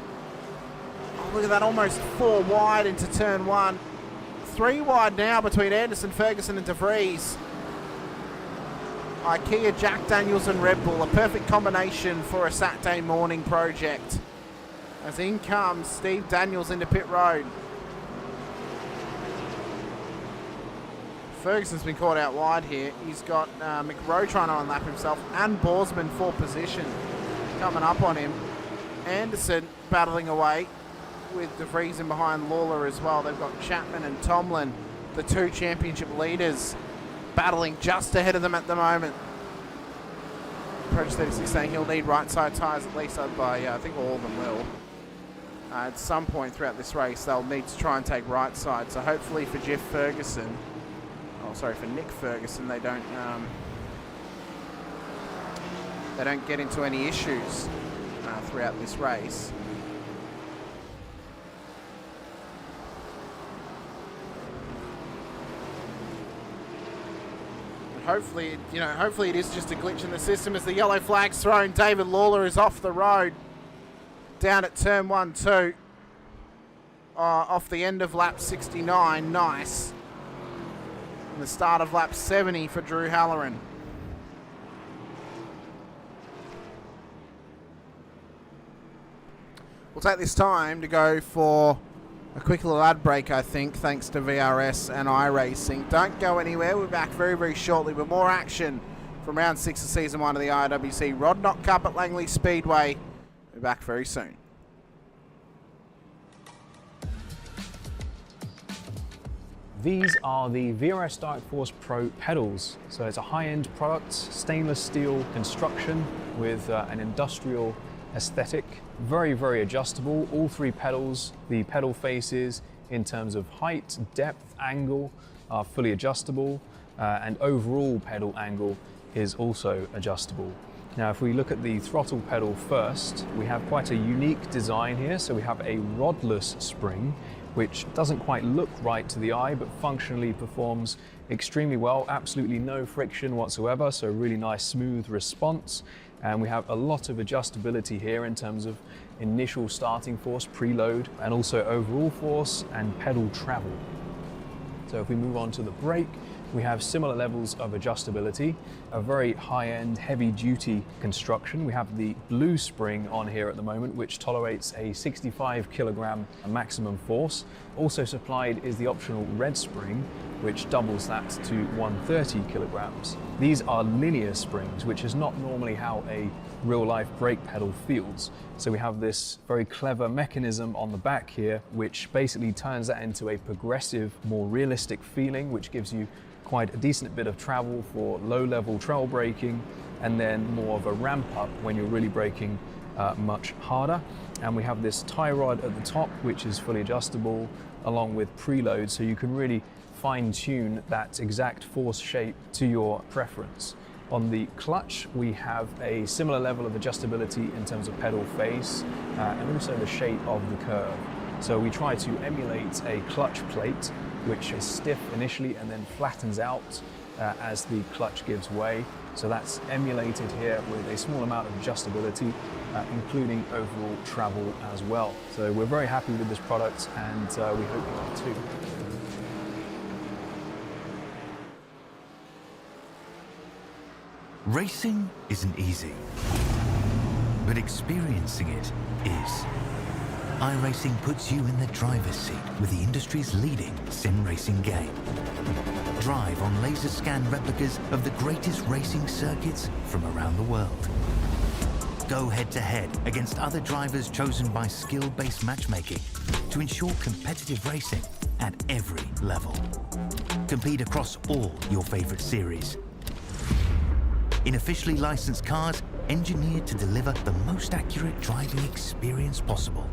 Look at that, almost 4 wide into turn 1. 3 wide now between Anderson, Ferguson and De Vries. IKEA, Jack Daniels and Red Bull, a perfect combination for a Saturday morning project. As in comes Steve Daniels into pit road. Ferguson's been caught out wide here. He's got McRowe trying to unlap himself and Borsman for position coming up on him. Anderson battling away with De Vries in behind Lawler as well. They've got Chapman and Tomlin, the 2 championship leaders, battling just ahead of them at the moment. Approach 36 saying he'll need right side tyres at least, I think all of them will. At some point throughout this race they'll need to try and take right side, so hopefully for Jeff Ferguson, for Nick Ferguson, they don't get into any issues throughout this race. Hopefully, hopefully it is just a glitch in the system as the yellow flag's thrown. David Lawler is off the road down at turn 1-2 off the end of lap 69. Nice. And the start of lap 70 for Drew Halloran. We'll take this time to go for a quick little ad break, I think, thanks to VRS and iRacing. Don't go anywhere. We're back very, very shortly with more action from round 6 of season 1 of the IRWC Rod Knot Cup at Langley Speedway. We're back very soon. These are the VRS Dark Force Pro pedals. So it's a high-end product, stainless steel construction with an industrial aesthetic. Very, very adjustable. All 3 pedals, the pedal faces in terms of height, depth, angle are fully adjustable, and overall pedal angle is also adjustable. Now if we look at the throttle pedal first, we have quite a unique design here. So we have a rodless spring, which doesn't quite look right to the eye, but functionally performs extremely well. Absolutely no friction whatsoever, so really nice smooth response. And we have a lot of adjustability here in terms of initial starting force, preload, and also overall force and pedal travel. So if we move on to the brake, we have similar levels of adjustability, a very high-end, heavy-duty construction. We have the blue spring on here at the moment, which tolerates a 65 kilogram maximum force. Also supplied is the optional red spring, which doubles that to 130 kilograms. These are linear springs, which is not normally how a real-life brake pedal feels. So we have this very clever mechanism on the back here, which basically turns that into a progressive, more realistic feeling, which gives you quite a decent bit of travel for low-level trail braking, and then more of a ramp up when you're really braking much harder. And we have this tie rod at the top, which is fully adjustable, along with preload, so you can really fine-tune that exact force shape to your preference. On the clutch, we have a similar level of adjustability in terms of pedal face and also the shape of the curve. So we try to emulate a clutch plate which is stiff initially and then flattens out as the clutch gives way. So that's emulated here with a small amount of adjustability, including overall travel as well. So we're very happy with this product, and we hope you are too. Racing isn't easy, but experiencing it is. iRacing puts you in the driver's seat with the industry's leading sim racing game. Drive on laser scan replicas of the greatest racing circuits from around the world. Go head to head against other drivers chosen by skill-based matchmaking to ensure competitive racing at every level. Compete across all your favorite series. In officially licensed cars, engineered to deliver the most accurate driving experience possible.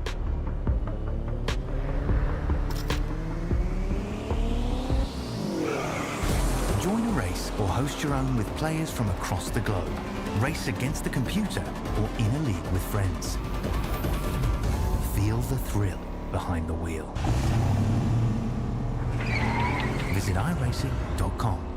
Join a race or host your own with players from across the globe. Race against the computer or in a league with friends. Feel the thrill behind the wheel. Visit iRacing.com.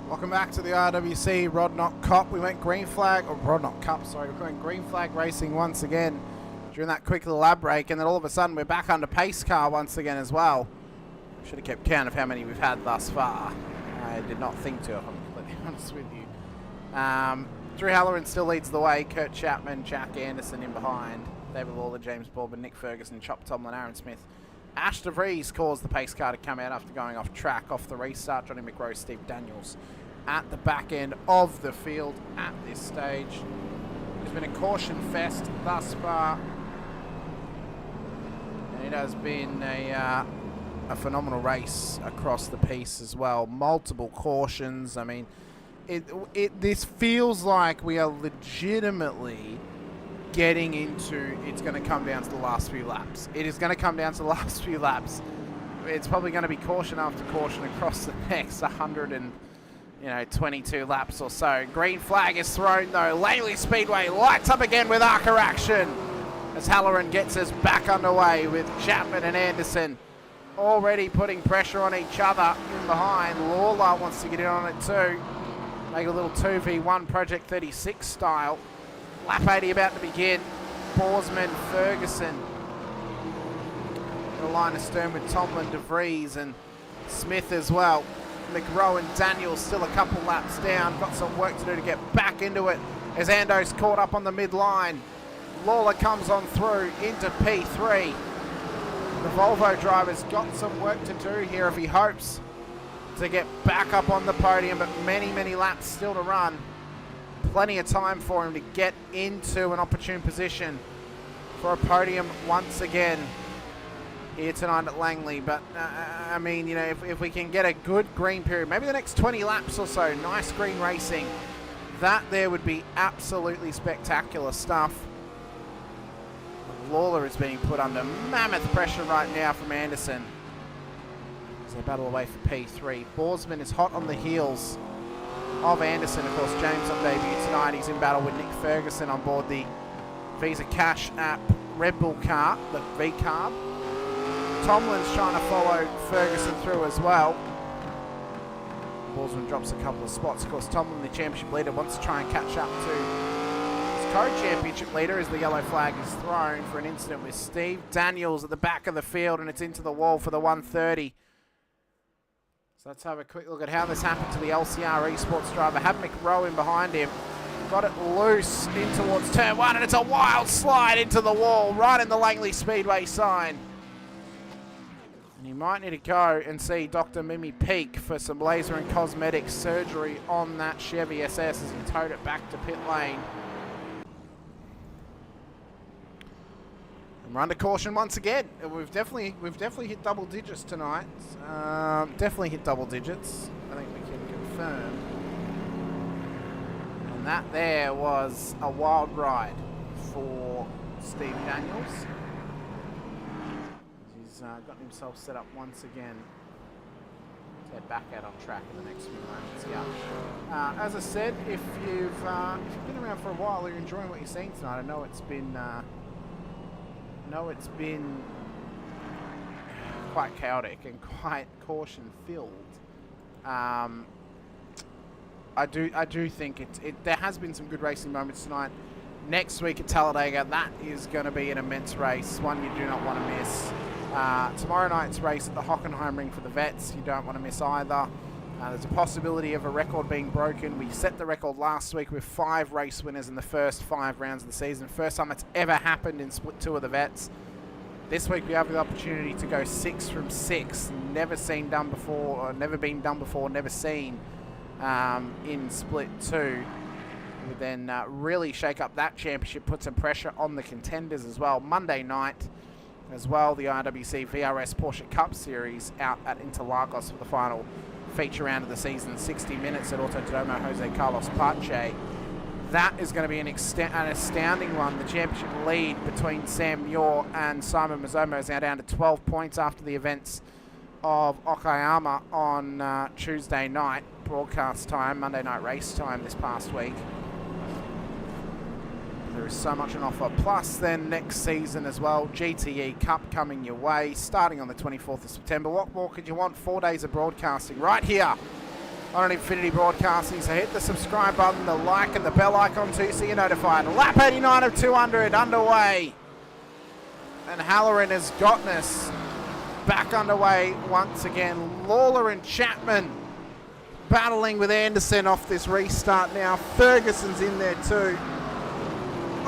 Welcome back to the IRWC Rod Not Cop. We went green flag, or Rod Not Cup, sorry. We're going green flag racing once again during that quick little lab break, and then all of a sudden we're back under pace car once again as well. Should have kept count of how many we've had thus far. I did not think to, if I'm completely honest with you. Drew Halloran still leads the way. Kurt Chapman, Jack Anderson in behind. David Lawler, James Bourban, Nick Ferguson, Chop Tomlin, Aaron Smith. Ash DeVries caused the pace car to come out after going off track off the restart. Johnny McRowe, Steve Daniels at the back end of the field at this stage. It's been a caution fest thus far, and it has been a phenomenal race across the piece as well. Multiple cautions. I mean, this feels like we are legitimately getting into, it's going to come down to the last few laps. It is going to come down to the last few laps. It's probably going to be caution after caution across the next 122 laps or so. Green flag is thrown though. Langley Speedway lights up again with ARCA action as Halloran gets us back underway with Chapman and Anderson already putting pressure on each other in behind. Lawler wants to get in on it too. Make a little 2v1 Project 36 style. Lap 80 about to begin. Borsman, Ferguson. The line of stern with Tomlin, DeVries and Smith as well. McRowe and Daniels still a couple laps down. Got some work to do to get back into it as Ando's caught up on the mid-line. Lawler comes on through into P3. The Volvo driver's got some work to do here if he hopes to get back up on the podium, but many, many laps still to run. Plenty of time for him to get into an opportune position for a podium once again here tonight at Langley. But I mean, you know, if we can get a good green period, maybe the next 20 laps or so, nice green racing, that there would be absolutely spectacular stuff. Lawler is being put under mammoth pressure right now from Anderson as they battle away for P3. Borsman is hot on the heels of Anderson. Of course, James on debut tonight. He's in battle with Nick Ferguson on board the Visa Cash app Red Bull car, the V-Carb. Tomlin's trying to follow Ferguson through as well. Borsman drops a couple of spots. Of course, Tomlin, the championship leader, wants to try and catch up to his co-championship leader as the yellow flag is thrown for an incident with Steve Daniels at the back of the field, and it's into the wall for the 130. So let's have a quick look at how this happened to the LCR Esports driver. Had McRowe in behind him. Got it loose in towards turn one, and it's a wild slide into the wall right in the Langley Speedway sign. And you might need to go and see Dr. Mimi Peak for some laser and cosmetic surgery on that Chevy SS as he towed it back to pit lane. And we're under caution once again. We've definitely hit double digits tonight. Definitely hit double digits. I think we can confirm. And that there was a wild ride for Steve Daniels. He's gotten himself set up once again Let's head back out on track in the next few moments. Yeah. As I said, if you've been around for a while, or you're enjoying what you're seeing tonight, I know it's been quite chaotic and quite caution-filled. I do think there has been some good racing moments tonight. Next week at Talladega, that is going to be an immense race, one you do not want to miss. Tomorrow night's race at the Hockenheimring for the vets, you don't want to miss either. There's a possibility of a record being broken. We set the record last week with 5 race winners in the first 5 rounds of the season. First time it's ever happened in Split 2 of the vets. This week we have the opportunity to go 6 from 6. Never been done before, never seen in Split 2. We then really shake up that championship, put some pressure on the contenders as well. Monday night as well, the IRWC VRS Porsche Cup Series out at Interlagos for the final feature round of the season, 60 minutes at Autodromo Jose Carlos Pache. That is going to be an astounding one. The championship lead between Sam Muir and Simon Mazzomo is now down to 12 points after the events of Okayama on Tuesday night, broadcast time, Monday night race time this past week. There is so much on offer. Plus then next season as well, GTE Cup coming your way, starting on the 24th of September. What more could you want? 4 days of broadcasting right here on Infinity Broadcasting. So hit the subscribe button, the like and the bell icon too so you're notified. Lap 89 of 200 underway. And Halloran has gotten us back underway once again. Lawler and Chapman battling with Anderson off this restart now. Ferguson's in there too.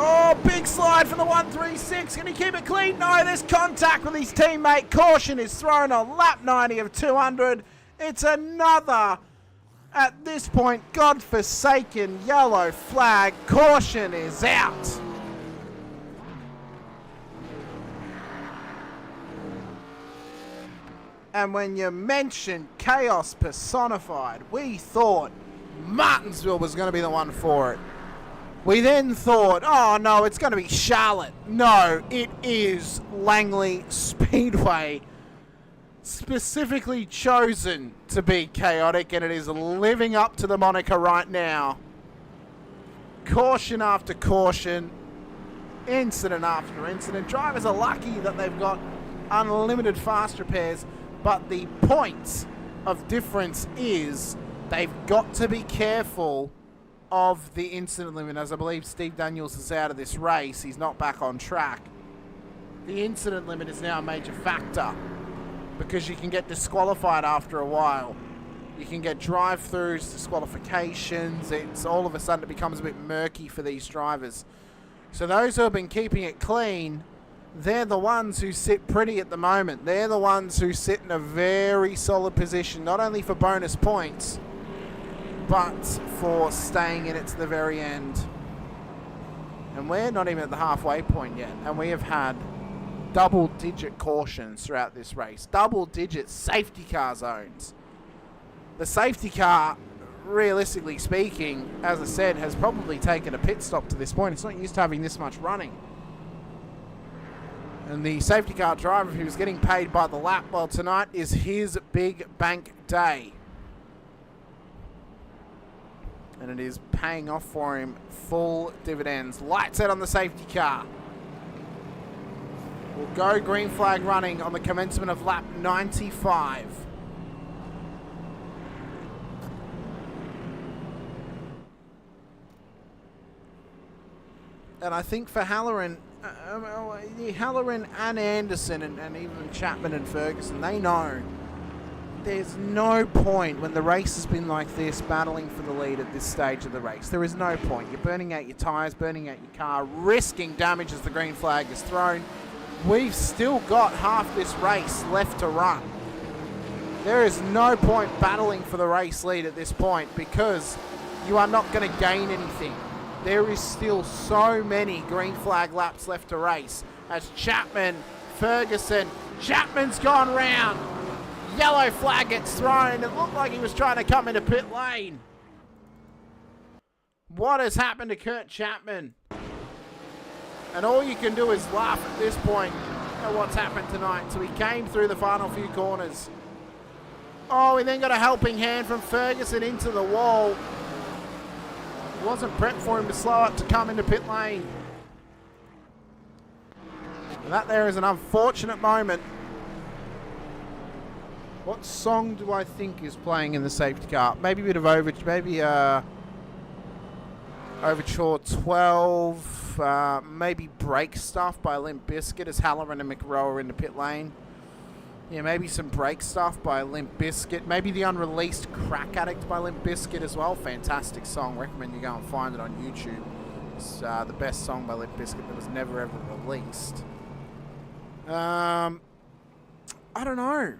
Oh, big slide from the 136. Can he keep it clean? No, there's contact with his teammate. Caution is thrown on lap 90 of 200. It's another, at this point, godforsaken yellow flag. Caution is out. And when you mention chaos personified, we thought Martinsville was going to be the one for it. We then thought, oh no, it's going to be Charlotte. No, it is Langley Speedway, specifically chosen to be chaotic, and it is living up to the moniker right now. Caution after caution, incident after incident. Drivers are lucky that they've got unlimited fast repairs, but the point of difference is they've got to be careful of the incident limit. As I believe Steve Daniels is out of this race, he's not back on track. The incident limit is now a major factor because you can get disqualified after a while. You can get drive-throughs, disqualifications. It's all of a sudden it becomes a bit murky for these drivers. So those who have been keeping it clean, they're the ones who sit pretty at the moment. They're the ones who sit in a very solid position, not only for bonus points, but for staying in it to the very end. And we're not even at the halfway point yet, and we have had double-digit cautions throughout this race, double-digit safety car zones. The safety car, realistically speaking, as I said, has probably taken a pit stop to this point. It's not used to having this much running. And the safety car driver who's getting paid by the lap, well, tonight is his big bank day. And it is paying off for him full dividends. Lights out on the safety car. We'll go green flag running on the commencement of lap 95. And I think for Halloran and Anderson and even Chapman and Ferguson, they know there's no point when the race has been like this, battling for the lead at this stage of the race. There is no point. You're burning out your tyres, burning out your car, risking damage as the green flag is thrown. We've still got half this race left to run. There is no point battling for the race lead at this point because you are not going to gain anything. There is still so many green flag laps left to race as Chapman, Ferguson, Chapman's gone round. Yellow flag gets thrown. It looked like he was trying to come into pit lane. What has happened to Kurt Chapman? And all you can do is laugh at this point at what's happened tonight. So he came through the final few corners. Oh, we then got a helping hand from Ferguson into the wall. It wasn't prepped for him to slow up to come into pit lane. And that there is an unfortunate moment. What song do I think is playing in the safety car? Maybe a bit of Overture 12, maybe Break Stuff by Limp Bizkit as Halloran and McRow are in the pit lane. Yeah, maybe some Break Stuff by Limp Bizkit. Maybe the unreleased Crack Addict by Limp Bizkit as well. Fantastic song. Recommend you go and find it on YouTube. It's the best song by Limp Bizkit that was never ever released. I don't know.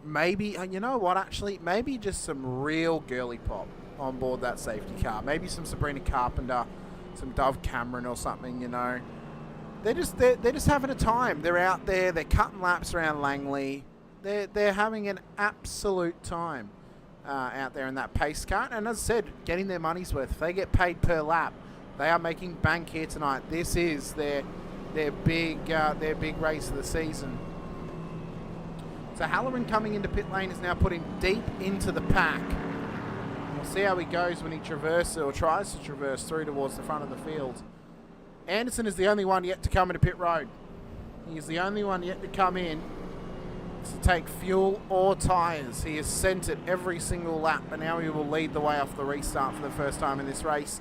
Maybe, you know what, actually, maybe just some real girly pop on board that safety car. Maybe some Sabrina Carpenter, some Dove Cameron or something, you know. They're just having a time. They're out there, they're cutting laps around Langley. They're having an absolute time out there in that pace car. And as I said, getting their money's worth. If they get paid per lap, they are making bank here tonight. This is their big race of the season. So Halloran coming into pit lane is now put him deep into the pack. We'll see how he goes when he traverses or tries to traverse through towards the front of the field. Anderson is the only one yet to come into pit road. He is the only one yet to come in to take fuel or tyres. He has sent it every single lap, and now he will lead the way off the restart for the first time in this race.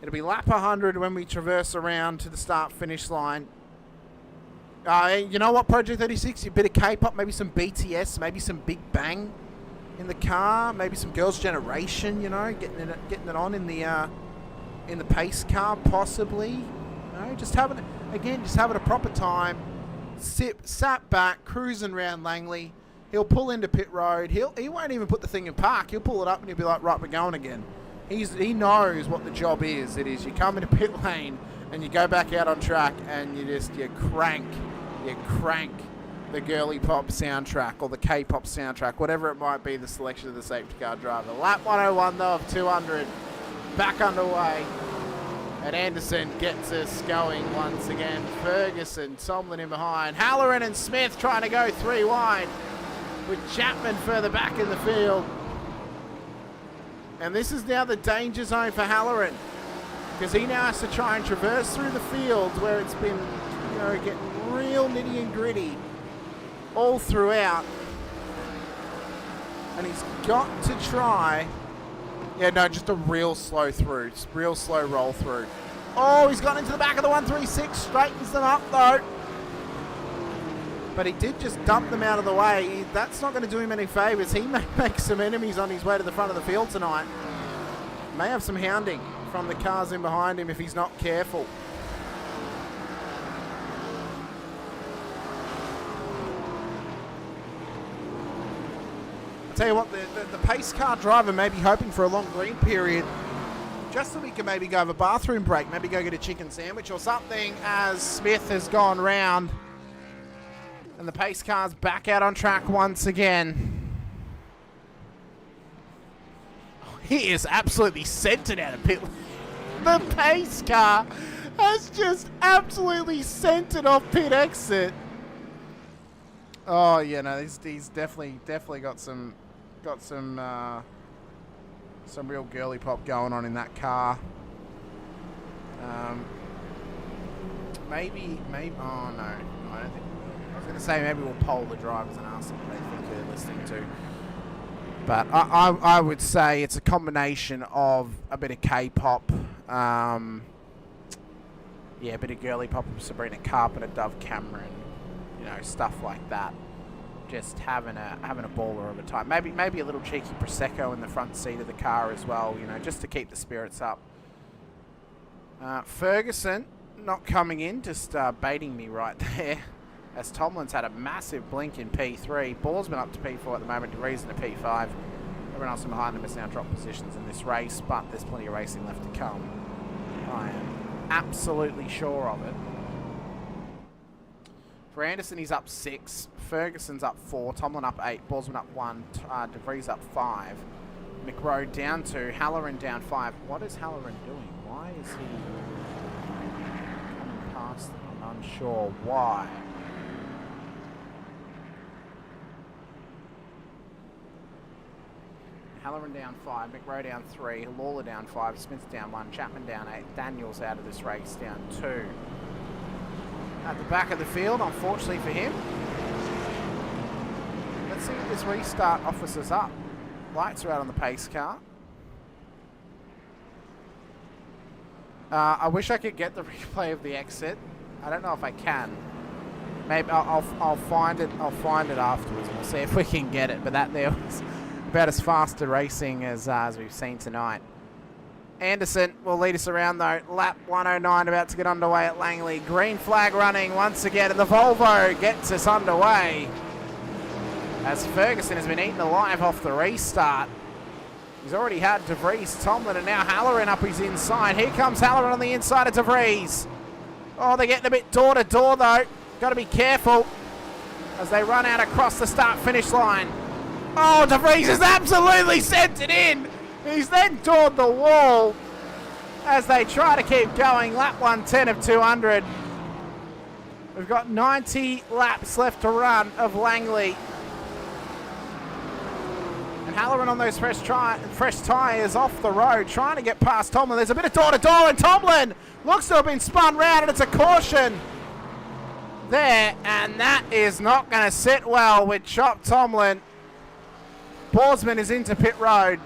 It'll be lap 100 when we traverse around to the start-finish line. You know what, Project 36? A bit of K-pop, maybe some BTS, maybe some Big Bang in the car, maybe some Girls' Generation, you know, getting it on in the pace car, possibly. You know, just having a proper time. Sat back, cruising around Langley. He'll pull into pit road. He won't even put the thing in park. He'll pull it up and he'll be like, right, we're going again. He knows what the job is. It is you come into pit lane and you go back out on track and you crank the girly pop soundtrack or the K-pop soundtrack, whatever it might be, the selection of the safety car driver. Lap 101 though of 200, back underway. And Anderson gets us going once again. Ferguson, Tomlin in behind. Halloran and Smith trying to go 3 wide with Chapman further back in the field. And this is now the danger zone for Halloran, because he now has to try and traverse through the field where it's been, you know, getting real nitty and gritty all throughout. And he's got to try. Yeah, no, just a real slow through. Just real slow roll through. Oh, he's gone into the back of the 136. Straightens them up, though. But he did just dump them out of the way. That's not going to do him any favours. He may make some enemies on his way to the front of the field tonight. May have some hounding from the cars in behind him if he's not careful. I'll tell you what, the pace car driver may be hoping for a long green period just so he can maybe go have a bathroom break, maybe go get a chicken sandwich or something, as Smith has gone round. And the pace car's back out on track once again. Oh, he is absolutely sent it out of pit. The pace car has just absolutely sent it off pit exit. Oh, yeah, no, he's definitely got some real girly pop going on in that car. Maybe, oh no, I don't think. I was going to say maybe we'll poll the drivers and ask them what they think they're listening to. But I would say it's a combination of a bit of K-pop, yeah, a bit of girly pop from Sabrina Carpenter, Dove Cameron, you know, stuff like that. Just having a baller of a time. Maybe a little cheeky Prosecco in the front seat of the car as well, you know, just to keep the spirits up. Ferguson not coming in, just baiting me right there. As Tomlin's had a massive blink in P3. Borsman up to P4 at the moment, DeVries into P5. Everyone else behind them has now dropped positions in this race, but there's plenty of racing left to come. I am absolutely sure of it. For Anderson, he's up 6. Ferguson's up 4. Tomlin up 8. Borsman up 1. DeVries up 5. McRow down 2. Halloran down 5. What is Halloran doing? Why is he coming past them? I'm unsure why. Halloran down 5, McRoe down 3, Lawler down 5, Smith down 1, Chapman down 8, Daniels out of this race down 2. At the back of the field, unfortunately for him. Let's see if this restart offers us up. Lights are out on the pace car. I wish I could get the replay of the exit. I don't know if I can. Maybe I'll find it. I'll find it afterwards. We'll see if we can get it. But that there was about as fast a racing as we've seen tonight. Anderson will lead us around though. Lap 109 about to get underway at Langley. Green flag running once again, and the Volvo gets us underway. As Ferguson has been eaten alive off the restart. He's already had DeVries, Tomlin, and now Halloran up his inside. Here comes Halloran on the inside of DeVries. Oh, they're getting a bit door to door though. Got to be careful as they run out across the start-finish line. Oh, DeVries has absolutely sent it in. He's then doored the wall as they try to keep going. Lap 110 of 200. We've got 90 laps left to run of Langley. And Halloran on those fresh tyres off the road, trying to get past Tomlin. There's a bit of door-to-door, and Tomlin looks to have been spun round, and it's a caution there, and that is not going to sit well with Chop Tomlin. Borsman is into pit road.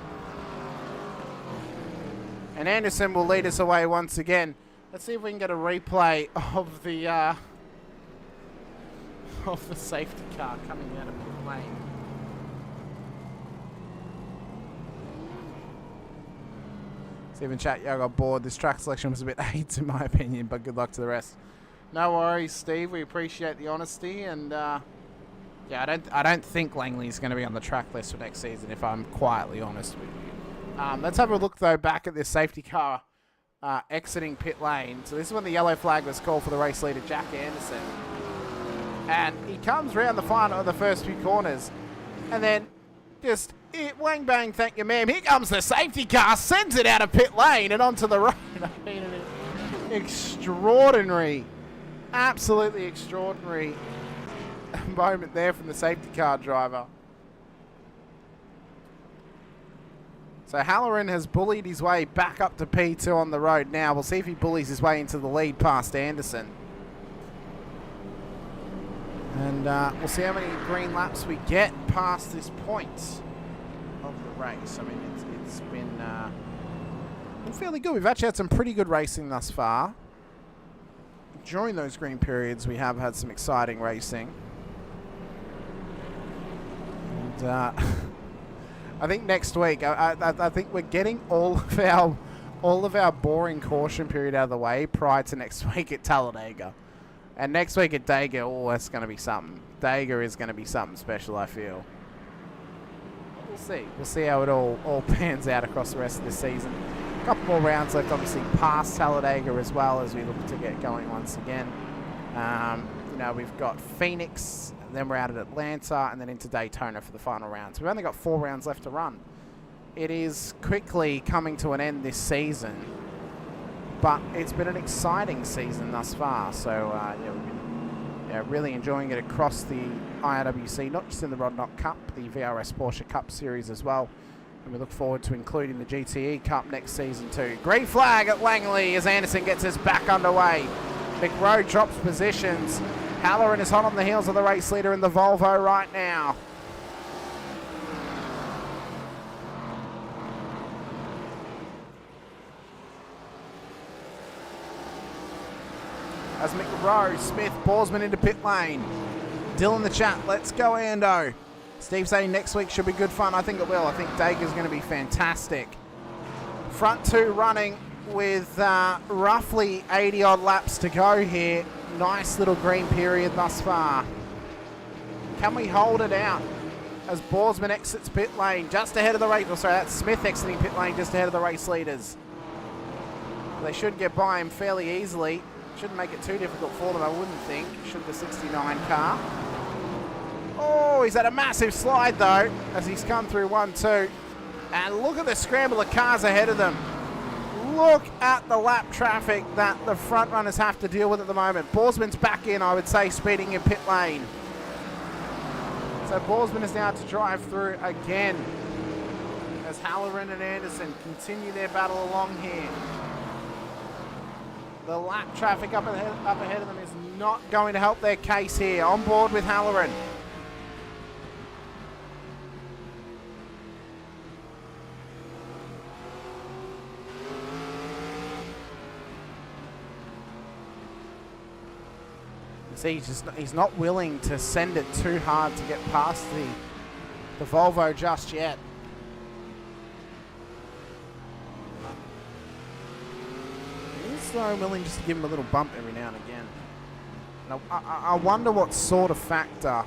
And Anderson will lead us away once again. Let's see if we can get a replay of the safety car coming out of pit lane. Stephen Chat, I got bored. This track selection was a bit AIDS in my opinion, but good luck to the rest. No worries, Steve. We appreciate the honesty, and yeah, I don't think Langley's going to be on the track list for next season, if I'm quietly honest with you. Let's have a look though back at this safety car exiting pit lane. So this is when the yellow flag was called for the race leader, Jack Anderson, and he comes round the final of the first few corners, and then just wang bang, thank you, ma'am. Here comes the safety car, sends it out of pit lane and onto the road. I mean, extraordinary. Absolutely extraordinary moment there from the safety car driver. So Halloran has bullied his way back up to P2 on the road now. We'll see if he bullies his way into the lead past Anderson. And we'll see how many green laps we get past this point of the race. I mean, it's been fairly good. We've actually had some pretty good racing thus far. During those green periods, we have had some exciting racing. And I think next week, I think we're getting all of our boring caution period out of the way prior to next week at Talladega. And next week at Dega, oh, that's going to be something. Dega is going to be something special, I feel. We'll see. We'll see how it all pans out across the rest of the season. A couple more rounds left, obviously, past Talladega as well, as we look to get going once again. You know, we've got Phoenix, and then we're out at Atlanta, and then into Daytona for the final rounds. We've only got 4 rounds left to run. It is quickly coming to an end this season, but it's been an exciting season thus far. So, yeah, we've been really enjoying it across the IRWC, not just in the Rodnock Cup, the VRS Porsche Cup Series as well. And we look forward to including the GTE Cup next season too. Green flag at Langley as Anderson gets us back underway. McRoe drops positions. Halloran is hot on the heels of the race leader in the Volvo right now. As McRoe, Smith, Borsman into pit lane. Dylan in the chat, let's go Ando. Steve saying next week should be good fun. I think it will. I think Dager's going to be fantastic. Front 2 running with roughly 80 odd laps to go here. Nice little green period thus far. Can we hold it out as Borsman exits pit lane just ahead of the race? Oh, sorry, that's Smith exiting pit lane just ahead of the race leaders. They should get by him fairly easily. Shouldn't make it too difficult for them, I wouldn't think, should the 69 car. Oh, he's had a massive slide though as he's come through 1-2. And look at the scramble of cars ahead of them. Look at the lap traffic that the front runners have to deal with at the moment. Borsman's back in, I would say, speeding in pit lane. So Borsman is now to drive through again as as Halloran and Anderson continue their battle along here. The lap traffic up ahead of them is not going to help their case here. On board with Halloran. See, he's not willing to send it too hard to get past the Volvo just yet. He's willing just to give him a little bump every now and again. Now, I wonder what sort of factor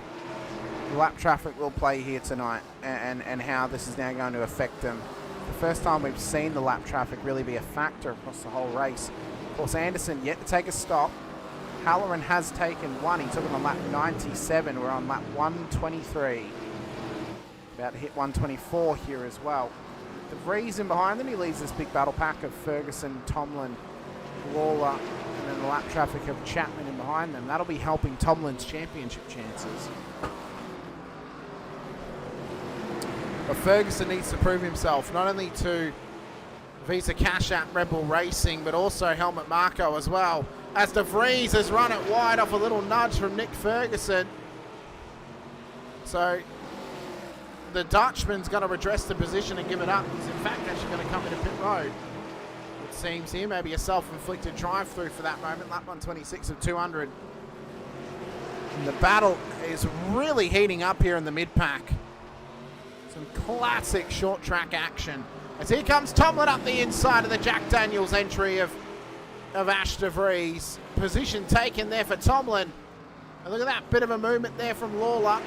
lap traffic will play here tonight and how this is now going to affect them. The first time we've seen the lap traffic really be a factor across the whole race. Of course, Anderson yet to take a stop. Halloran has taken one. He took it on lap 97. We're on lap 123. About to hit 124 here as well. De Vries in behind them. He leads this big battle pack of Ferguson, Tomlin, Lawler, and then the lap traffic of Chapman in behind them. That'll be helping Tomlin's championship chances. But Ferguson needs to prove himself, not only to Visa Cash at Red Bull Racing, but also Helmut Marko as well. As De Vries has run it wide off a little nudge from Nick Ferguson. So the Dutchman's going to redress the position and give it up. He's in fact actually going to come into pit road. It seems here, maybe a self-inflicted drive-through for that moment. Lap 126 of 200. And the battle is really heating up here in the mid-pack. Some classic short track action. As here comes Tomlin up the inside of the Jack Daniels entry of Ash De Vries. Position taken there for Tomlin. And look at that bit of a movement there from Lawler.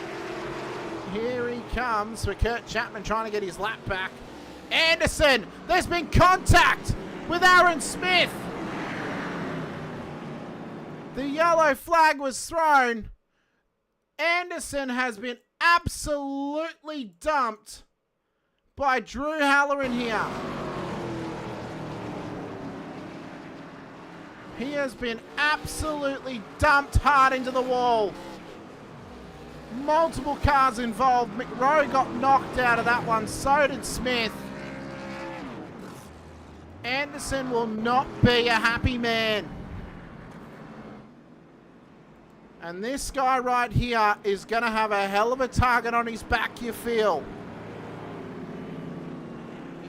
Here he comes for Kurt Chapman trying to get his lap back. Anderson, there's been contact with Aaron Smith. The yellow flag was thrown. Anderson has been absolutely dumped by Drew Halloran here. He has been absolutely dumped hard into the wall. Multiple cars involved. McRowe got knocked out of that one. So did Smith. Anderson will not be a happy man. And this guy right here is going to have a hell of a target on his back, you feel.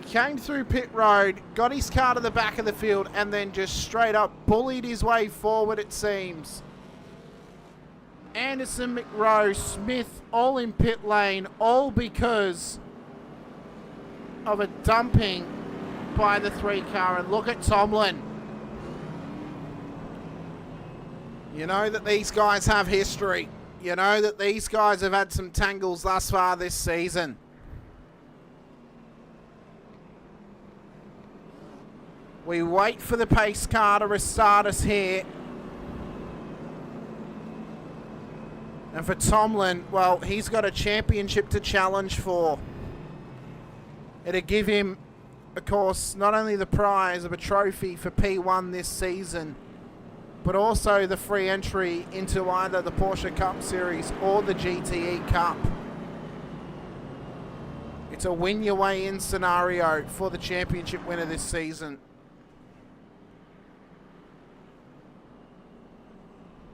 Came through pit road, got his car to the back of the field, and then just straight up bullied his way forward, it seems. Anderson, McRowe, Smith, all in pit lane, all because of a dumping by the 3 car. And look at Tomlin. You know that these guys have history. You know that these guys have had some tangles thus far this season. We wait for the pace car to restart us here. And for Tomlin, well, he's got a championship to challenge for. It'll give him, of course, not only the prize of a trophy for P1 this season, but also the free entry into either the Porsche Cup Series or the GTE Cup. It's a win your way in scenario for the championship winner this season.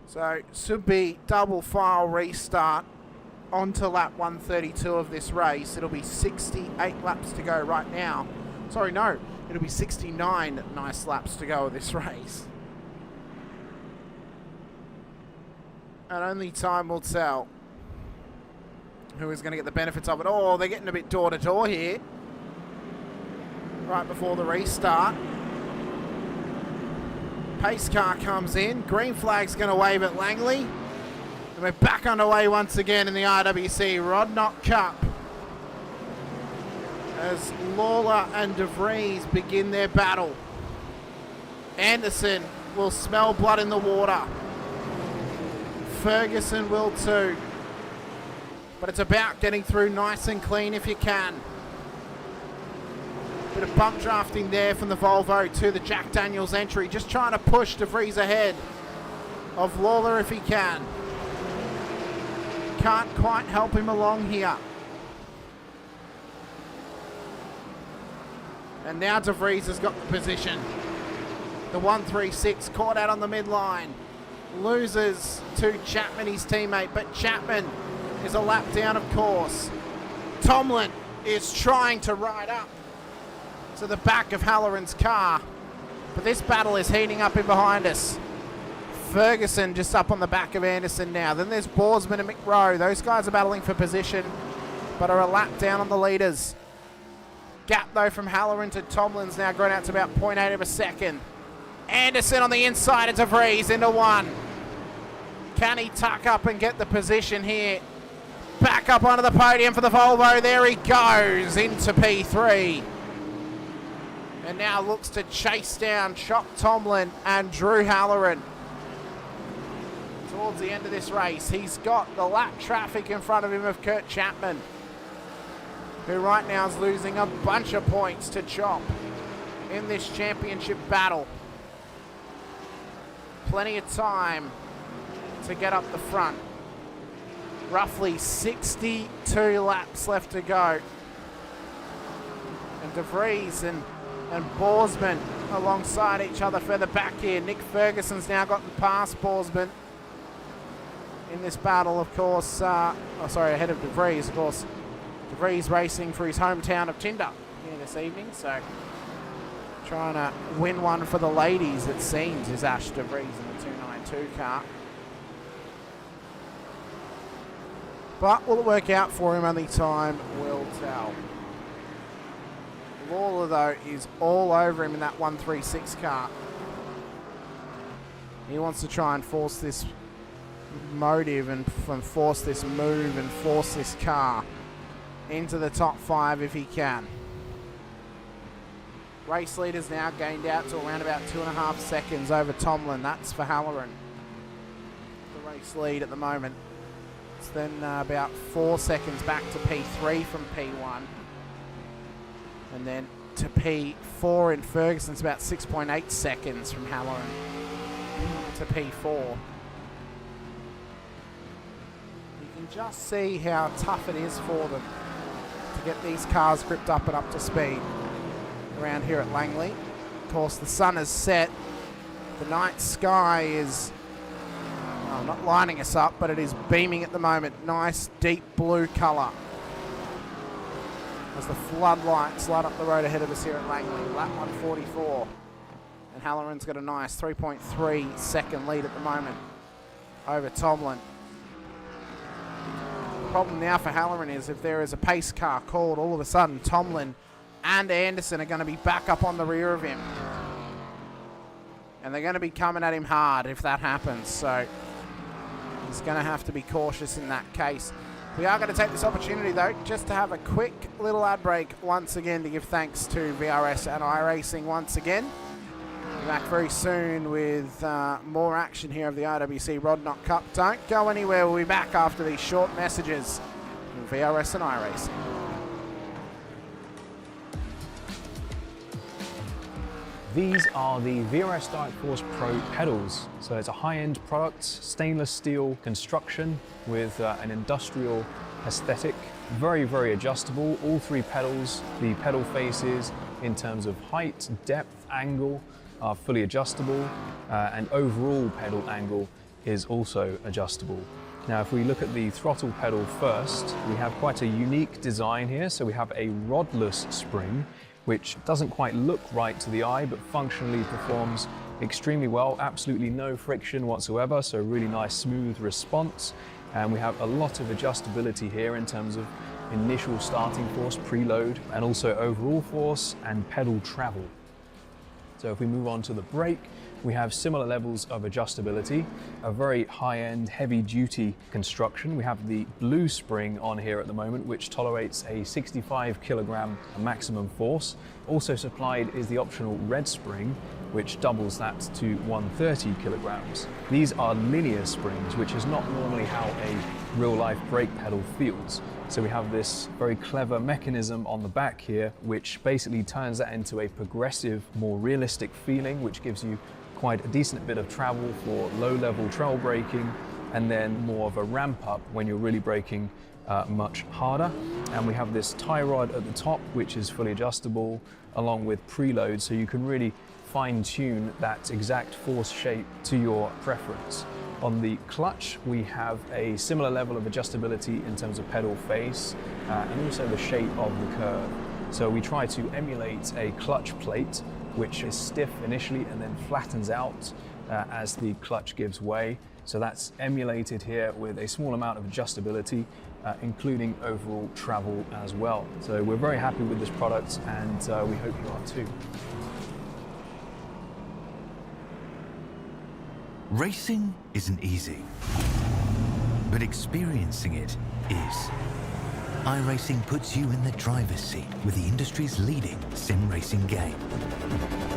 So, should be double file restart onto lap 132 of this race. It'll be 68 laps to go right now. Sorry, no. It'll be 69 nice laps to go of this race. And only time will tell who is going to get the benefits of it. Oh, they're getting a bit door-to-door here. Right before the restart. Pace car comes in. Green flag's going to wave at Langley. And we're back underway once again in the IRWC Rodnock Cup. As Lawler and De Vries begin their battle. Anderson will smell blood in the water. Ferguson will too. But it's about getting through nice and clean if you can. Bit of bump drafting there from the Volvo to the Jack Daniels entry. Just trying to push De Vries ahead of Lawler if he can. Can't quite help him along here. And now De Vries has got the position. The 136 caught out on the midline. Loses to Chapman, his teammate, but Chapman is a lap down, of course. Tomlin is trying to ride up to the back of Halloran's car, but this battle is heating up in behind us. Ferguson just up on the back of Anderson now. Then there's Borsman and McRow. Those guys are battling for position, but are a lap down on the leaders. Gap, though, from Halloran to Tomlin's now grown out to about 0.8 of a second. Anderson on the inside of De Vries into one. Can he tuck up and get the position here? Back up onto the podium for the Volvo. There he goes into P3. And now looks to chase down Chop Tomlin and Drew Halloran. Towards the end of this race, he's got the lap traffic in front of him of Kurt Chapman, who right now is losing a bunch of points to Chop in this championship battle. Plenty of time to get up the front. Roughly 62 laps left to go. And De Vries and Borsman alongside each other further back here. Nick Ferguson's now gotten past Borsman in this battle, of course. Ahead of De Vries, of course. De Vries racing for his hometown of Tinder here this evening, so trying to win one for the ladies, it seems, is Ash De Vries in the 292 car. But will it work out for him? Only time will tell. Lawler, though, is all over him in that 136 car. He wants to try and force this motive and force this move and force this car into the top 5 if he can. Race leaders now gained out to around about 2.5 seconds over Tomlin. That's for Halloran. The race lead at the moment. It's then about 4 seconds back to P3 from P1. And then to P4 in Ferguson. It's about 6.8 seconds from Halloran to P4. You can just see how tough it is for them to get these cars gripped up and up to speed around here at Langley. Of course, the sun has set. The night sky is not lining us up, but it is beaming at the moment. Nice deep blue colour as the floodlights light up the road ahead of us here at Langley. Lap 144. And Halloran's got a nice 3.3 second lead at the moment over Tomlin. The problem now for Halloran is if there is a pace car called, all of a sudden Tomlin and Anderson are going to be back up on the rear of him. And they're going to be coming at him hard if that happens. So he's going to have to be cautious in that case. We are going to take this opportunity, though, just to have a quick little ad break once again to give thanks to VRS and iRacing once again. We'll be back very soon with more action here of the IRWC Rod Knot Cup. Don't go anywhere. We'll be back after these short messages from VRS and iRacing. These are the VRS Dark Force Pro pedals. So it's a high-end product, stainless steel construction with an industrial aesthetic. Very, very adjustable. All 3 pedals, the pedal faces in terms of height, depth, angle are fully adjustable, and overall pedal angle is also adjustable. Now, if we look at the throttle pedal first, we have quite a unique design here. So we have a rodless spring, which doesn't quite look right to the eye, but functionally performs extremely well. Absolutely no friction whatsoever, so really nice smooth response. And we have a lot of adjustability here in terms of initial starting force, preload, and also overall force and pedal travel. So if we move on to the brake, we have similar levels of adjustability, a very high-end, heavy-duty construction. We have the blue spring on here at the moment, which tolerates a 65 kilogram maximum force. Also supplied is the optional red spring, which doubles that to 130 kilograms. These are linear springs, which is not normally how a real-life brake pedal feels. So we have this very clever mechanism on the back here, which basically turns that into a progressive, more realistic feeling, which gives you quite a decent bit of travel for low-level trail braking and then more of a ramp up when you're really braking much harder. And we have this tie rod at the top, which is fully adjustable, along with preload, so you can really fine-tune that exact force shape to your preference. On the clutch, we have a similar level of adjustability in terms of pedal face and also the shape of the curve. So we try to emulate a clutch plate, which is stiff initially and then flattens out as the clutch gives way. So that's emulated here with a small amount of adjustability, including overall travel as well. So we're very happy with this product, and we hope you are too. Racing isn't easy, but experiencing it is. iRacing puts you in the driver's seat with the industry's leading sim racing game.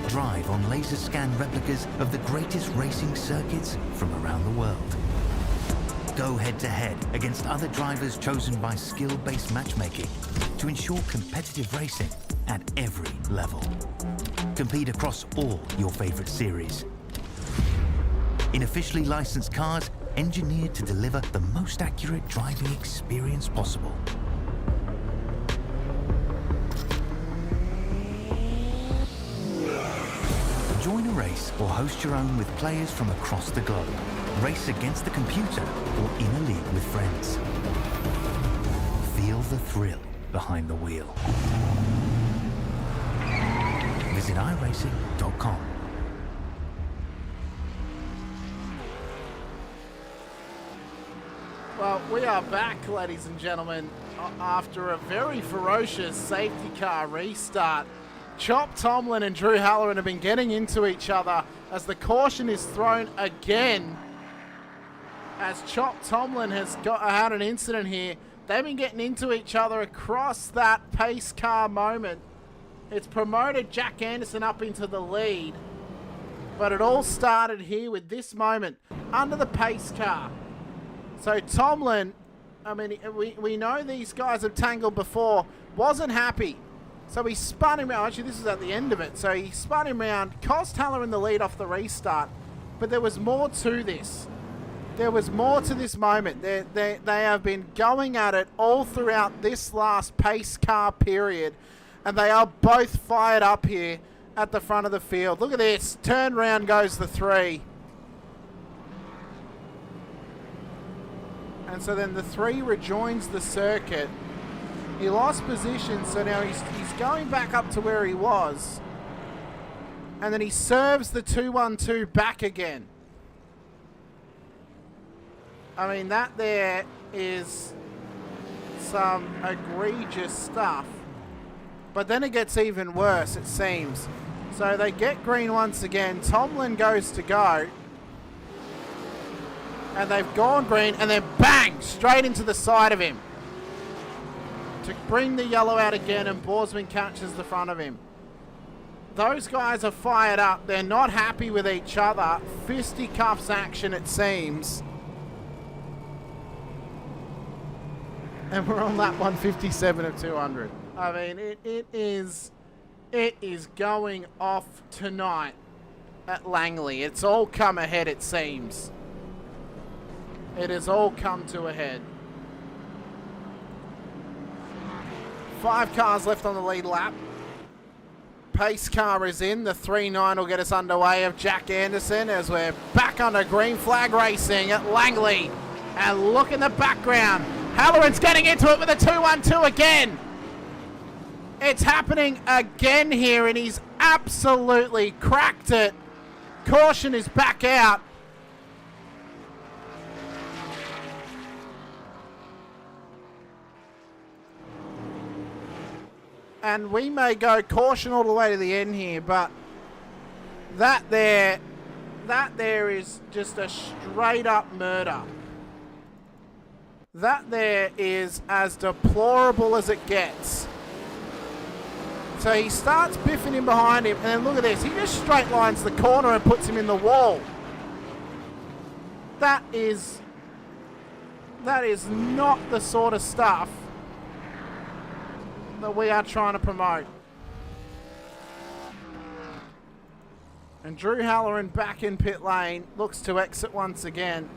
Drive on laser scan replicas of the greatest racing circuits from around the world. Go head to head against other drivers chosen by skill-based matchmaking to ensure competitive racing at every level. Compete across all your favorite series. In officially licensed cars, engineered to deliver the most accurate driving experience possible. Join a race or host your own with players from across the globe. Race against the computer or in a league with friends. Feel the thrill behind the wheel. Visit iRacing.com. Well, we are back, ladies and gentlemen, after a very ferocious safety car restart. Chop Tomlin and Drew Halloran have been getting into each other as the caution is thrown again. As Chop Tomlin has had an incident here, they've been getting into each other across that pace car moment. It's promoted Jack Anderson up into the lead, but it all started here with this moment under the pace car. So Tomlin, I mean, we know these guys have tangled before, wasn't happy. So he spun him around. Actually, this is at the end of it. So he spun him around, cost Halloran the lead off the restart. But there was more to this. There was more to this moment. They have been going at it all throughout this last pace car period. And they are both fired up here at the front of the field. Look at this. Turn round goes the 3. And so then the 3 rejoins the circuit. He lost position, so now he's going back up to where he was. And then he serves the 2-1-2 back again. I mean, that there is some egregious stuff. But then it gets even worse, it seems. So they get green once again. Tomlin goes to go. And they've gone green, and then bang! Straight into the side of him. To bring the yellow out again, and Borsman catches the front of him. Those guys are fired up. They're not happy with each other. Fisticuffs action, it seems. And we're on lap 157 of 200. I mean, it is going off tonight at Langley. It's all come ahead, it seems. It has all come to a head. 5 cars left on the lead lap. Pace car is in. The 3-9 will get us underway of Jack Anderson as we're back under green flag racing at Langley. And look in the background. Halloran's getting into it with a 2-1-2 again. It's happening again here, and he's absolutely cracked it. Caution is back out. And we may go caution all the way to the end here, but that there is just a straight up murder. That there is as deplorable as it gets. So he starts biffing him behind him, and then look at this. He just straight lines the corner and puts him in the wall. That is not the sort of stuff that we are trying to promote. And Drew Halloran back in pit lane, looks to exit once again.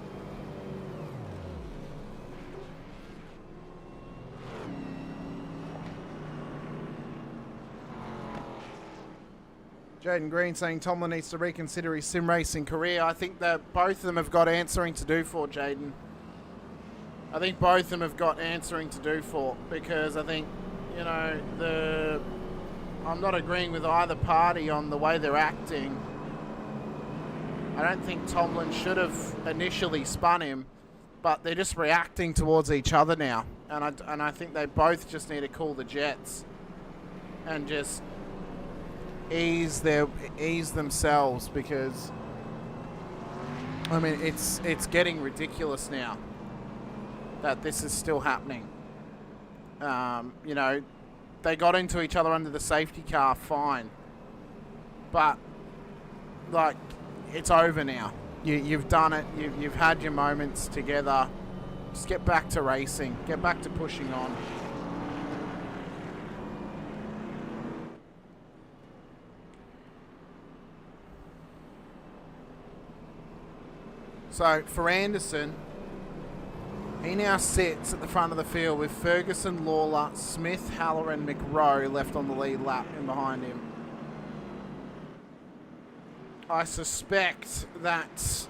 Jaden Green saying Tomlin needs to reconsider his sim racing career. I think that both of them have got answering to do for, Jaden. I think both of them have got answering to do for, because I think, you know, I'm not agreeing with either party on the way they're acting. I don't think Tomlin should have initially spun him, but they're just reacting towards each other now. And I think they both just need to cool the jets and just ease themselves, because I mean it's getting ridiculous now that this is still happening. You know, they got into each other under the safety car, fine, but like, it's over now. You've done it. You've had your moments together. Just get back to racing. Get back to pushing on. So for Anderson, he now sits at the front of the field with Ferguson, Lawler, Smith, Haller and McRow left on the lead lap and behind him. I suspect that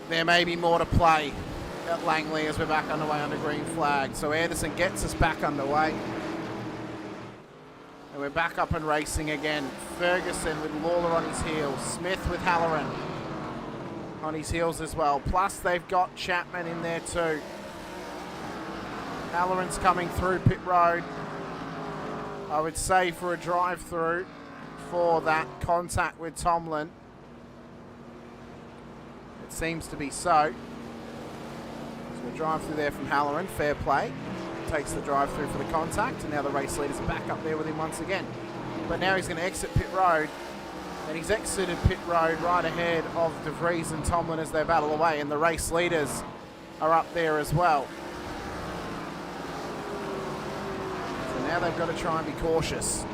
there may be more to play at Langley as we're back underway under green flag. So Anderson gets us back underway. And we're back up and racing again. Ferguson with Lawler on his heels. Smith with Halloran on his heels as well. Plus they've got Chapman in there too. Halloran's coming through pit road. I would say for a drive-through for that contact with Tomlin. It seems to be so. So a drive through there from Halloran, fair play. Takes the drive through for the contact, and now the race leader's back up there with him once again. But now he's going to exit pit road, and he's exited pit road right ahead of De Vries and Tomlin as they battle away, and the race leaders are up there as well. So now they've got to try and be cautious.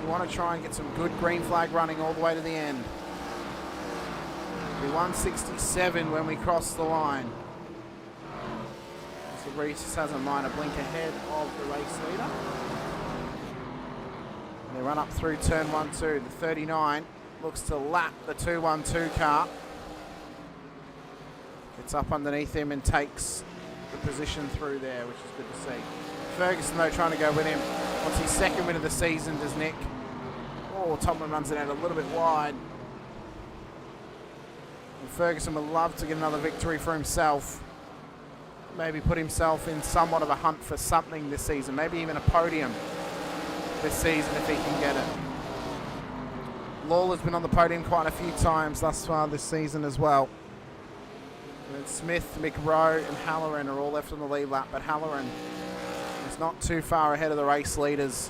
We want to try and get some good green flag running all the way to the end. Be 167 when we cross the line. So Reese just has a minor blink ahead of the race leader. And they run up through turn 1-2. The 39 looks to lap the 212 car. Gets up underneath him and takes the position through there, which is good to see. Ferguson though trying to go with him. Wants his second win of the season, does Nick. Oh, Tomlin runs it out a little bit wide. And Ferguson would love to get another victory for himself. Maybe put himself in somewhat of a hunt for something this season. Maybe even a podium this season if he can get it. Lawler's been on the podium quite a few times thus far this season as well. And then Smith, McRow and Halloran are all left on the lead lap, but Halloran is not too far ahead of the race leaders.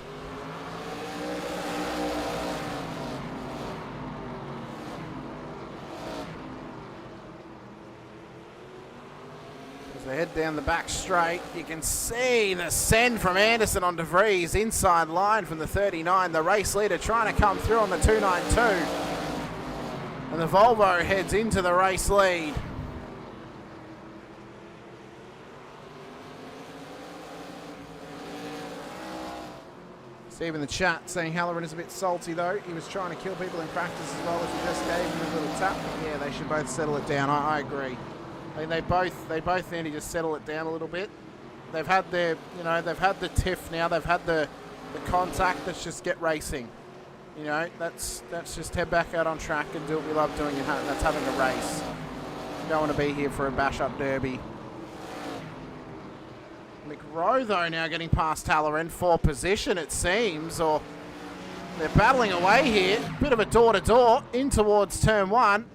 As they head down the back straight, you can see the send from Anderson on De Vries, inside line from the 39. The race leader trying to come through on the 292. And the Volvo heads into the race lead. Steve in the chat saying Halloran is a bit salty though. He was trying to kill people in practice as well as he just gave him a little tap. Yeah, they should both settle it down. I agree. I mean, they both need to just settle it down a little bit. They've had their, you know, they've had the tiff now. They've had the contact. Let's just get racing. You know, let's just head back out on track and do what we love doing, and that's having a race. Don't want to be here for a bash-up derby. McRow, though, now getting past Halloran for position, it seems, or they're battling away here. Bit of a door-to-door in towards turn 1.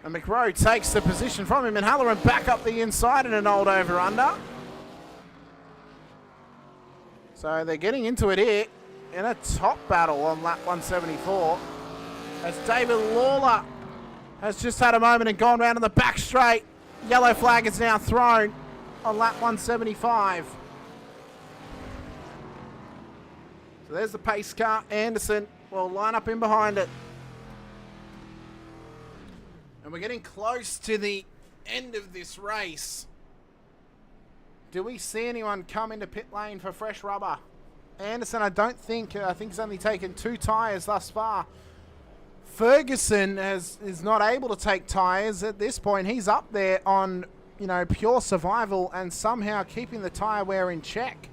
And McRow takes the position from him, and Halloran back up the inside in an old over-under. So they're getting into it here in a top battle on lap 174. As David Lawler has just had a moment and gone round on the back straight. Yellow flag is now thrown on lap 175. So there's the pace car. Anderson will line up in behind it. And we're getting close to the end of this race. Do we see anyone come into pit lane for fresh rubber? Anderson, I think he's only taken 2 tyres thus far. Ferguson is not able to take tyres at this point. He's up there on, you know, pure survival and somehow keeping the tyre wear in check.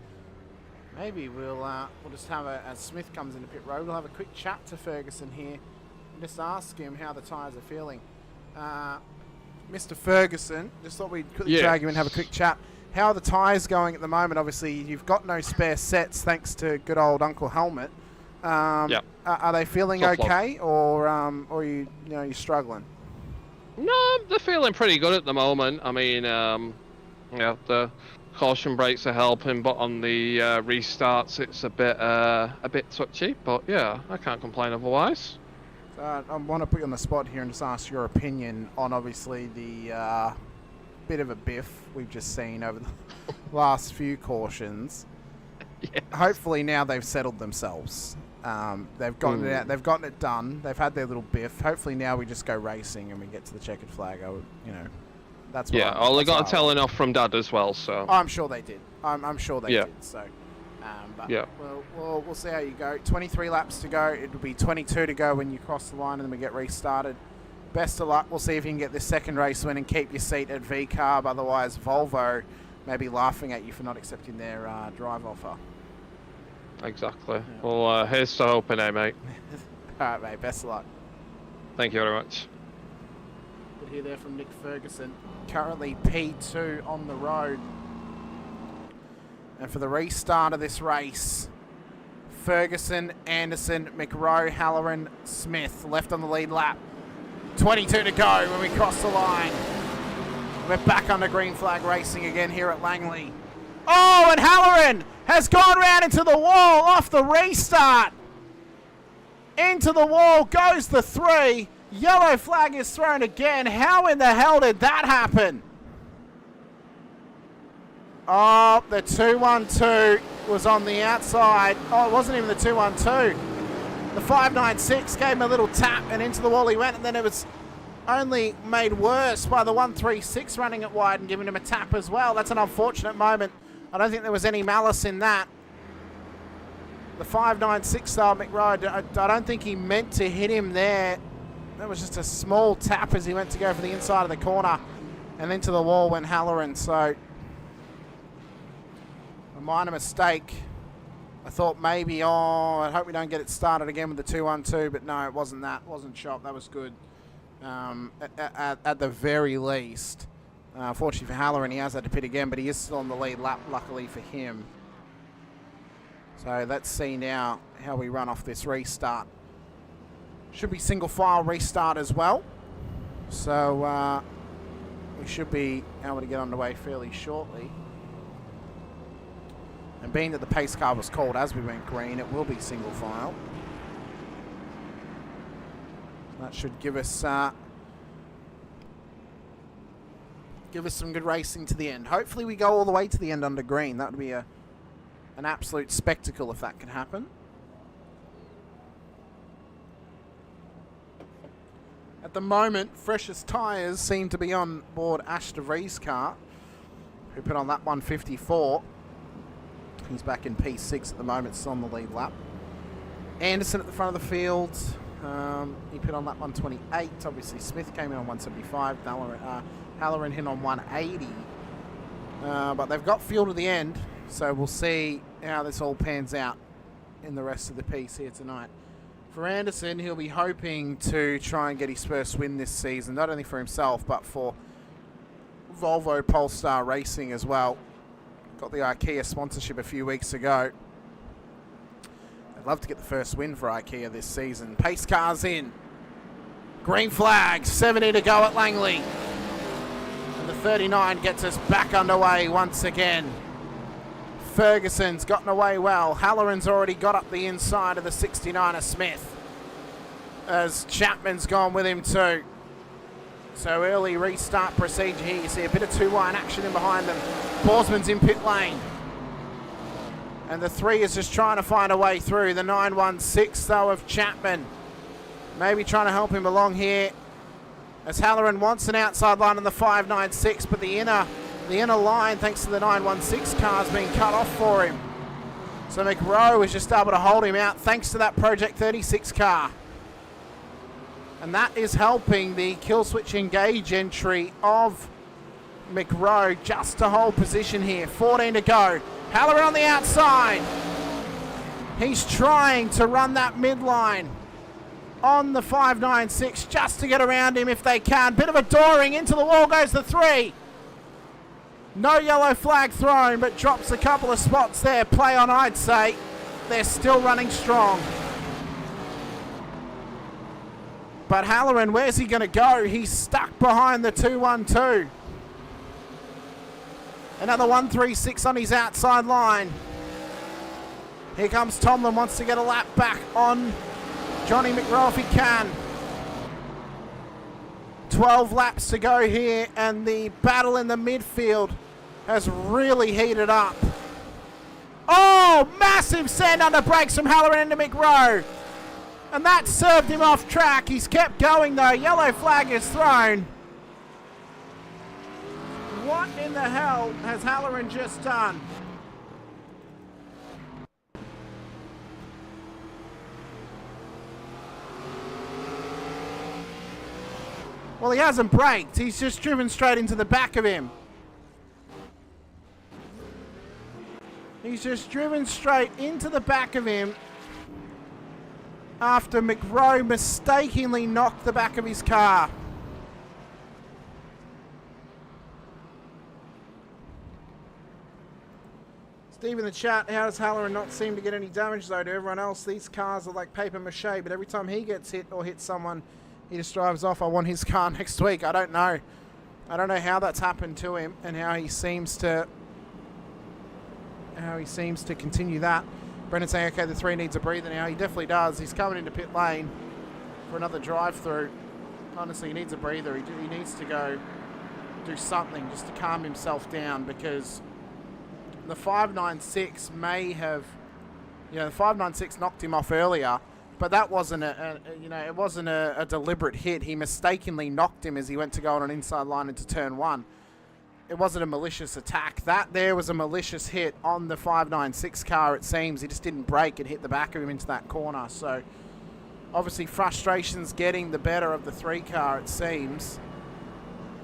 Maybe we'll just have as Smith comes into pit road, we'll have a quick chat to Ferguson here and just ask him how the tyres are feeling. Mr. Ferguson, just thought we'd quickly drag you in and have a quick chat. How are the tyres going at the moment? Obviously, you've got no spare sets thanks to good old Uncle Helmet. Are they feeling okay, or you're struggling? No, they're feeling pretty good at the moment. I mean, yeah, the caution brakes are helping, but on the restarts, it's a bit touchy. But yeah, I can't complain otherwise. So I want to put you on the spot here and just ask your opinion on obviously the bit of a biff we've just seen over the last few cautions. Yes. Hopefully now they've settled themselves. They've gotten it out. They've gotten it done. They've had their little biff. Hopefully now we just go racing and we get to the checkered flag. That's what they got a telling off from Dad as well. So I'm sure they did. I'm sure they did. So, yeah. We'll see how you go. 23 laps to go. It'll be 22 to go when you cross the line and then we get restarted. Best of luck. We'll see if you can get this second race win and keep your seat at V-Carb. Otherwise, Volvo may be laughing at you for not accepting their drive offer. Exactly. Yeah. Well, here's to hoping, mate. All right, mate. Best of luck. Thank you very much. Good hear there from Nick Ferguson. Currently P2 on the road. And for the restart of this race, Ferguson, Anderson, McRow, Halloran, Smith left on the lead lap. 22 to go when we cross the line. We're back under green flag racing again here at Langley. Oh, and Halloran has gone round into the wall off the restart. Into the wall goes the 3. Yellow flag is thrown again. How in the hell did that happen? Oh, the 212 was on the outside. Oh, it wasn't even the 212. The 596 gave him a little tap and into the wall he went, and then it was only made worse by the 136 running it wide and giving him a tap as well. That's an unfortunate moment. I don't think there was any malice in that. The 596 star McRide, I don't think he meant to hit him there. That was just a small tap as he went to go for the inside of the corner and into the wall went Halloran. So a minor mistake. I thought maybe, I hope we don't get it started again with the 212, but no, it wasn't that. It wasn't shot. That was good at the very least. Fortunately for Halloran, he has had to pit again, but he is still on the lead lap, luckily for him. So let's see now how we run off this restart. Should be single file restart as well. So we should be able to get underway fairly shortly. And being that the pace car was called as we went green, it will be single file. That should give us some good racing to the end. Hopefully we go all the way to the end under green. That would be an absolute spectacle if that could happen. At the moment, freshest tyres seem to be on board Ash DeVries' car, who put on that 154. He's back in P6 at the moment, still on the lead lap. Anderson at the front of the field. He put on lap 128. Obviously, Smith came in on 175. Halloran hit on 180. But they've got fuel to the end, so we'll see how this all pans out in the rest of the piece here tonight. For Anderson, he'll be hoping to try and get his first win this season, not only for himself, but for Volvo Polestar Racing as well. Got the IKEA sponsorship a few weeks ago. I'd love to get the first win for IKEA this season. Pace cars in. Green flag, 70 to go at Langley. And the 39 gets us back underway once again. Ferguson's gotten away well. Halloran's already got up the inside of the 69er Smith, as Chapman's gone with him too. So early restart procedure here. You see a bit of two-line action in behind them. Borsman's in pit lane. And the 3 is just trying to find a way through. The 916 though of Chapman. Maybe trying to help him along here, as Halloran wants an outside line on the 596, but the inner line, thanks to the 916 cars, being cut off for him. So McRow was just able to hold him out thanks to that Project 36 car. And that is helping the kill switch engage entry of McRow just to hold position here. 14 to go. Halloran on the outside. He's trying to run that midline on the 596 just to get around him if they can. Bit of a dooring. Into the wall goes the 3. No yellow flag thrown, but drops a couple of spots there. Play on, I'd say. They're still running strong. But Halloran, where's he going to go? He's stuck behind the 212. Another 136 on his outside line. Here comes Tomlin, wants to get a lap back on Johnny McRow if he can. 12 laps to go here, and the battle in the midfield has really heated up. Oh, massive send under brakes from Halloran into McRow. And that served him off track. He's kept going though. Yellow flag is thrown. What in the hell has Halloran just done? Well, he hasn't braked. He's just driven straight into the back of him. He's just driven straight into the back of him after McRow mistakenly knocked the back of his car. Steve in the chat, how does Halloran not seem to get any damage though to everyone else? These cars are like paper mache, but every time he gets hit or hits someone, he just drives off. I want his car next week. I don't know. I don't know how that's happened to him and how he seems to continue that. Brendan saying, okay, the 3 needs a breather now. He definitely does. He's coming into pit lane for another drive-through. Honestly, he needs a breather. He needs to go do something just to calm himself down, because the 596 may have, the 596 knocked him off earlier, but that wasn't it wasn't a deliberate hit. He mistakenly knocked him as he went to go on an inside line into turn 1. It wasn't a malicious attack. That there was a malicious hit on the 596 car, it seems. He just didn't brake and hit the back of him into that corner. So, obviously, frustration's getting the better of the 3 car, it seems.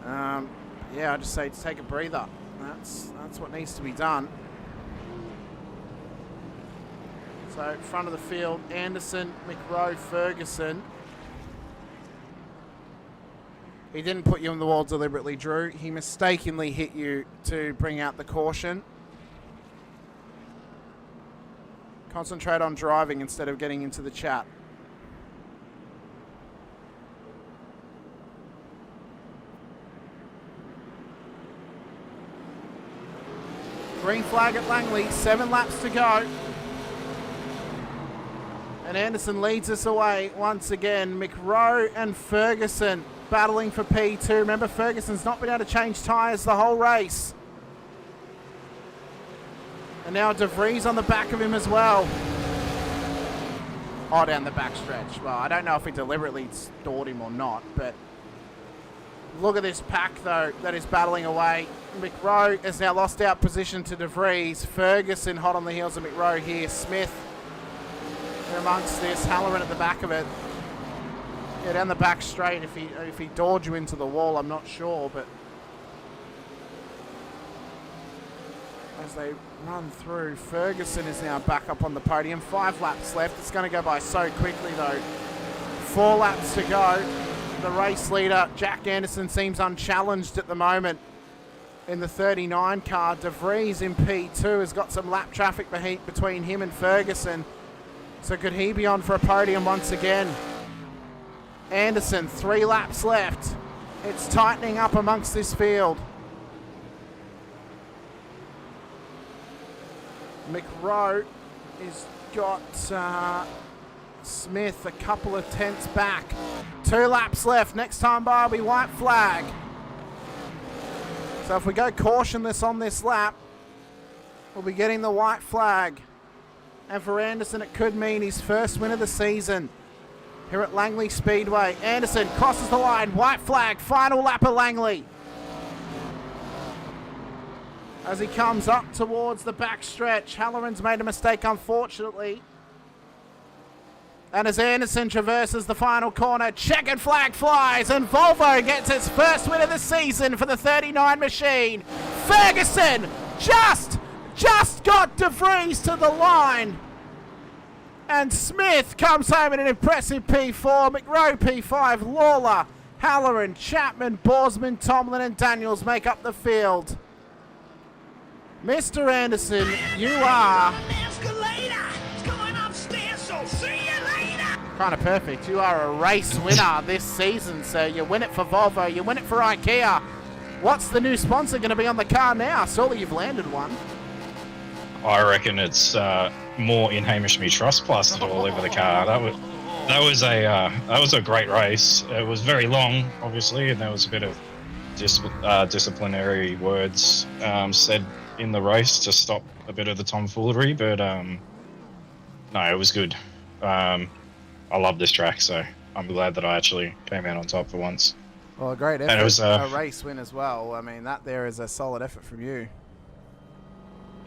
I just say to take a breather. That's what needs to be done. So, front of the field, Anderson, McRow, Ferguson. He didn't put you in the wall deliberately, Drew. He mistakenly hit you to bring out the caution. Concentrate on driving instead of getting into the chat. Green flag at Langley, 7 laps to go. And Anderson leads us away once again. McRow and Ferguson battling for P2. Remember, Ferguson's not been able to change tyres the whole race. And now De Vries on the back of him as well. Oh, down the back stretch. Well, I don't know if he deliberately stored him or not, but look at this pack, though, that is battling away. McRow has now lost out position to De Vries. Ferguson hot on the heels of McRow here. Smith amongst this. Halloran at the back of it. Yeah, down the back straight. If he doored you into the wall, I'm not sure, but as they run through, Ferguson is now back up on the podium. 5 laps left. It's going to go by so quickly, though. 4 laps to go. The race leader, Jack Anderson, seems unchallenged at the moment in the 39 car. De Vries in P2 has got some lap traffic between him and Ferguson. So could he be on for a podium once again? Anderson, 3 laps left. It's tightening up amongst this field. McRow has got Smith a couple of tenths back. 2 laps left. Next time by will be white flag. So if we go cautionless on this lap, we'll be getting the white flag. And for Anderson, it could mean his first win of the season here at Langley Speedway. Anderson crosses the line. White flag. Final lap of Langley. as he comes up towards the backstretch. Halloran's made a mistake, unfortunately. And as Anderson traverses the final corner, checkered flag flies, and Volvo gets its first win of the season for the 39 machine. Ferguson just got De Vries to the line. And Smith comes home in an impressive P4. McRowe P5, Lawler, Halloran, Chapman, Borsman, Tomlin, and Daniels make up the field. Mr. Anderson, you are kind of perfect. You are a race winner this season, sir. You win it for Volvo, you win it for IKEA. What's the new sponsor going to be on the car now? Surely you've landed one. I reckon it's more in Hamish Me Trust plastered all over the car. That was a great race. It was very long, obviously, and there was a bit of disciplinary words said in the race to stop a bit of the tomfoolery, but no, it was good. I love this track, so I'm glad that I actually came out on top for once. Well, a great effort. And it was a race win as well. I mean, that there is a solid effort from you.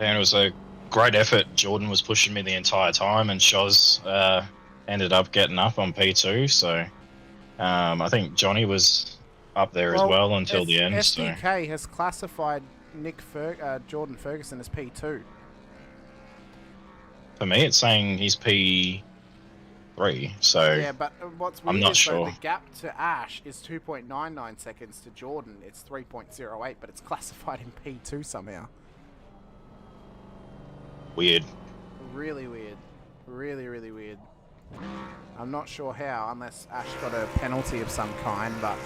And it was a great effort. Jordan was pushing me the entire time, and Shoz ended up getting up on P2, so I think Johnny was up there as well until the end. SDK has classified Jordan Ferguson as P2. For me, it's saying he's P3, so yeah, but what's weird I'm not is sure. the gap to Ash is 2.99 seconds to Jordan. It's 3.08, but it's classified in P2 somehow. Weird. Really weird. Really, really weird. I'm not sure how, unless Ash got a penalty of some kind, but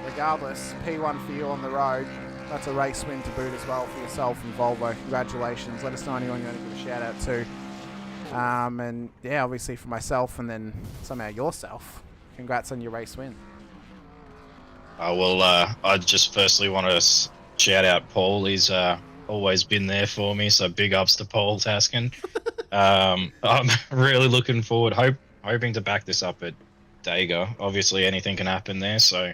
regardless, P1 for you on the road. That's a race win to boot as well for yourself and Volvo. Congratulations. Let us know anyone you want to give a shout out to. And yeah, obviously for myself and then somehow yourself. Congrats on your race win. Well, I just firstly want to shout out Paul. He's always been there for me, so big ups to Paul Taskin. I'm really looking forward, hoping to back this up at Dega. Obviously, anything can happen there, so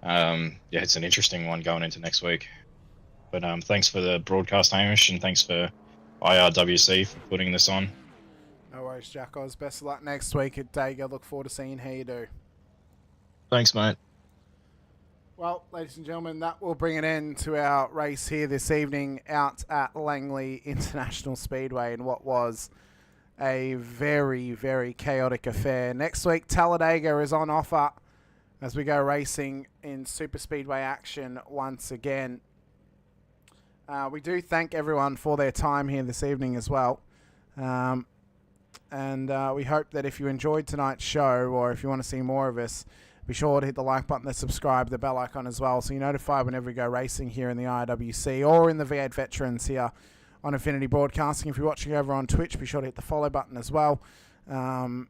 yeah, it's an interesting one going into next week. But thanks for the broadcast, Hamish, and thanks for IRWC for putting this on. No worries, Jackos. Best of luck next week at Dega. Look forward to seeing how you do. Thanks, mate. Well, ladies and gentlemen, that will bring an end to our race here this evening out at Langley International Speedway in what was a very, very chaotic affair. Next week, Talladega is on offer as we go racing in super speedway action once again. We do thank everyone for their time here this evening as well. And we hope that if you enjoyed tonight's show or if you want to see more of us, be sure to hit the like button, the subscribe, the bell icon as well, so you're notified whenever we go racing here in the IRWC or in the V8 Veterans here on Infinity Broadcasting. If you're watching over on Twitch, be sure to hit the follow button as well. And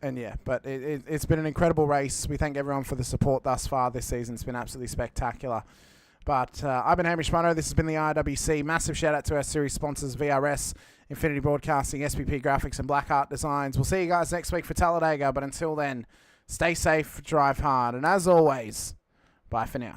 yeah, but it's been an incredible race. We thank everyone for the support thus far this season. It's been absolutely spectacular. But I've been Hamish Munro. This has been the IRWC. Massive shout out to our series sponsors, VRS, Infinity Broadcasting, SPP Graphics, and Blackheart Designs. We'll see you guys next week for Talladega, but until then, stay safe, drive hard, and as always, bye for now.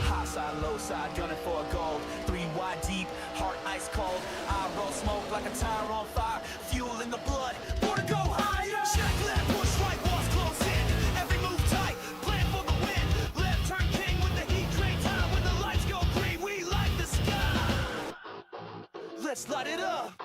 High side, low side, gunning for a gold. 3 wide deep, heart ice cold. I roll smoke like a tire on fire. Fuel in the blood, born to go higher. Check left, push right, walls close in. Every move tight, plan for the win. Left turn king with the heat train time. When the lights go green, we light the sky. Let's light it up.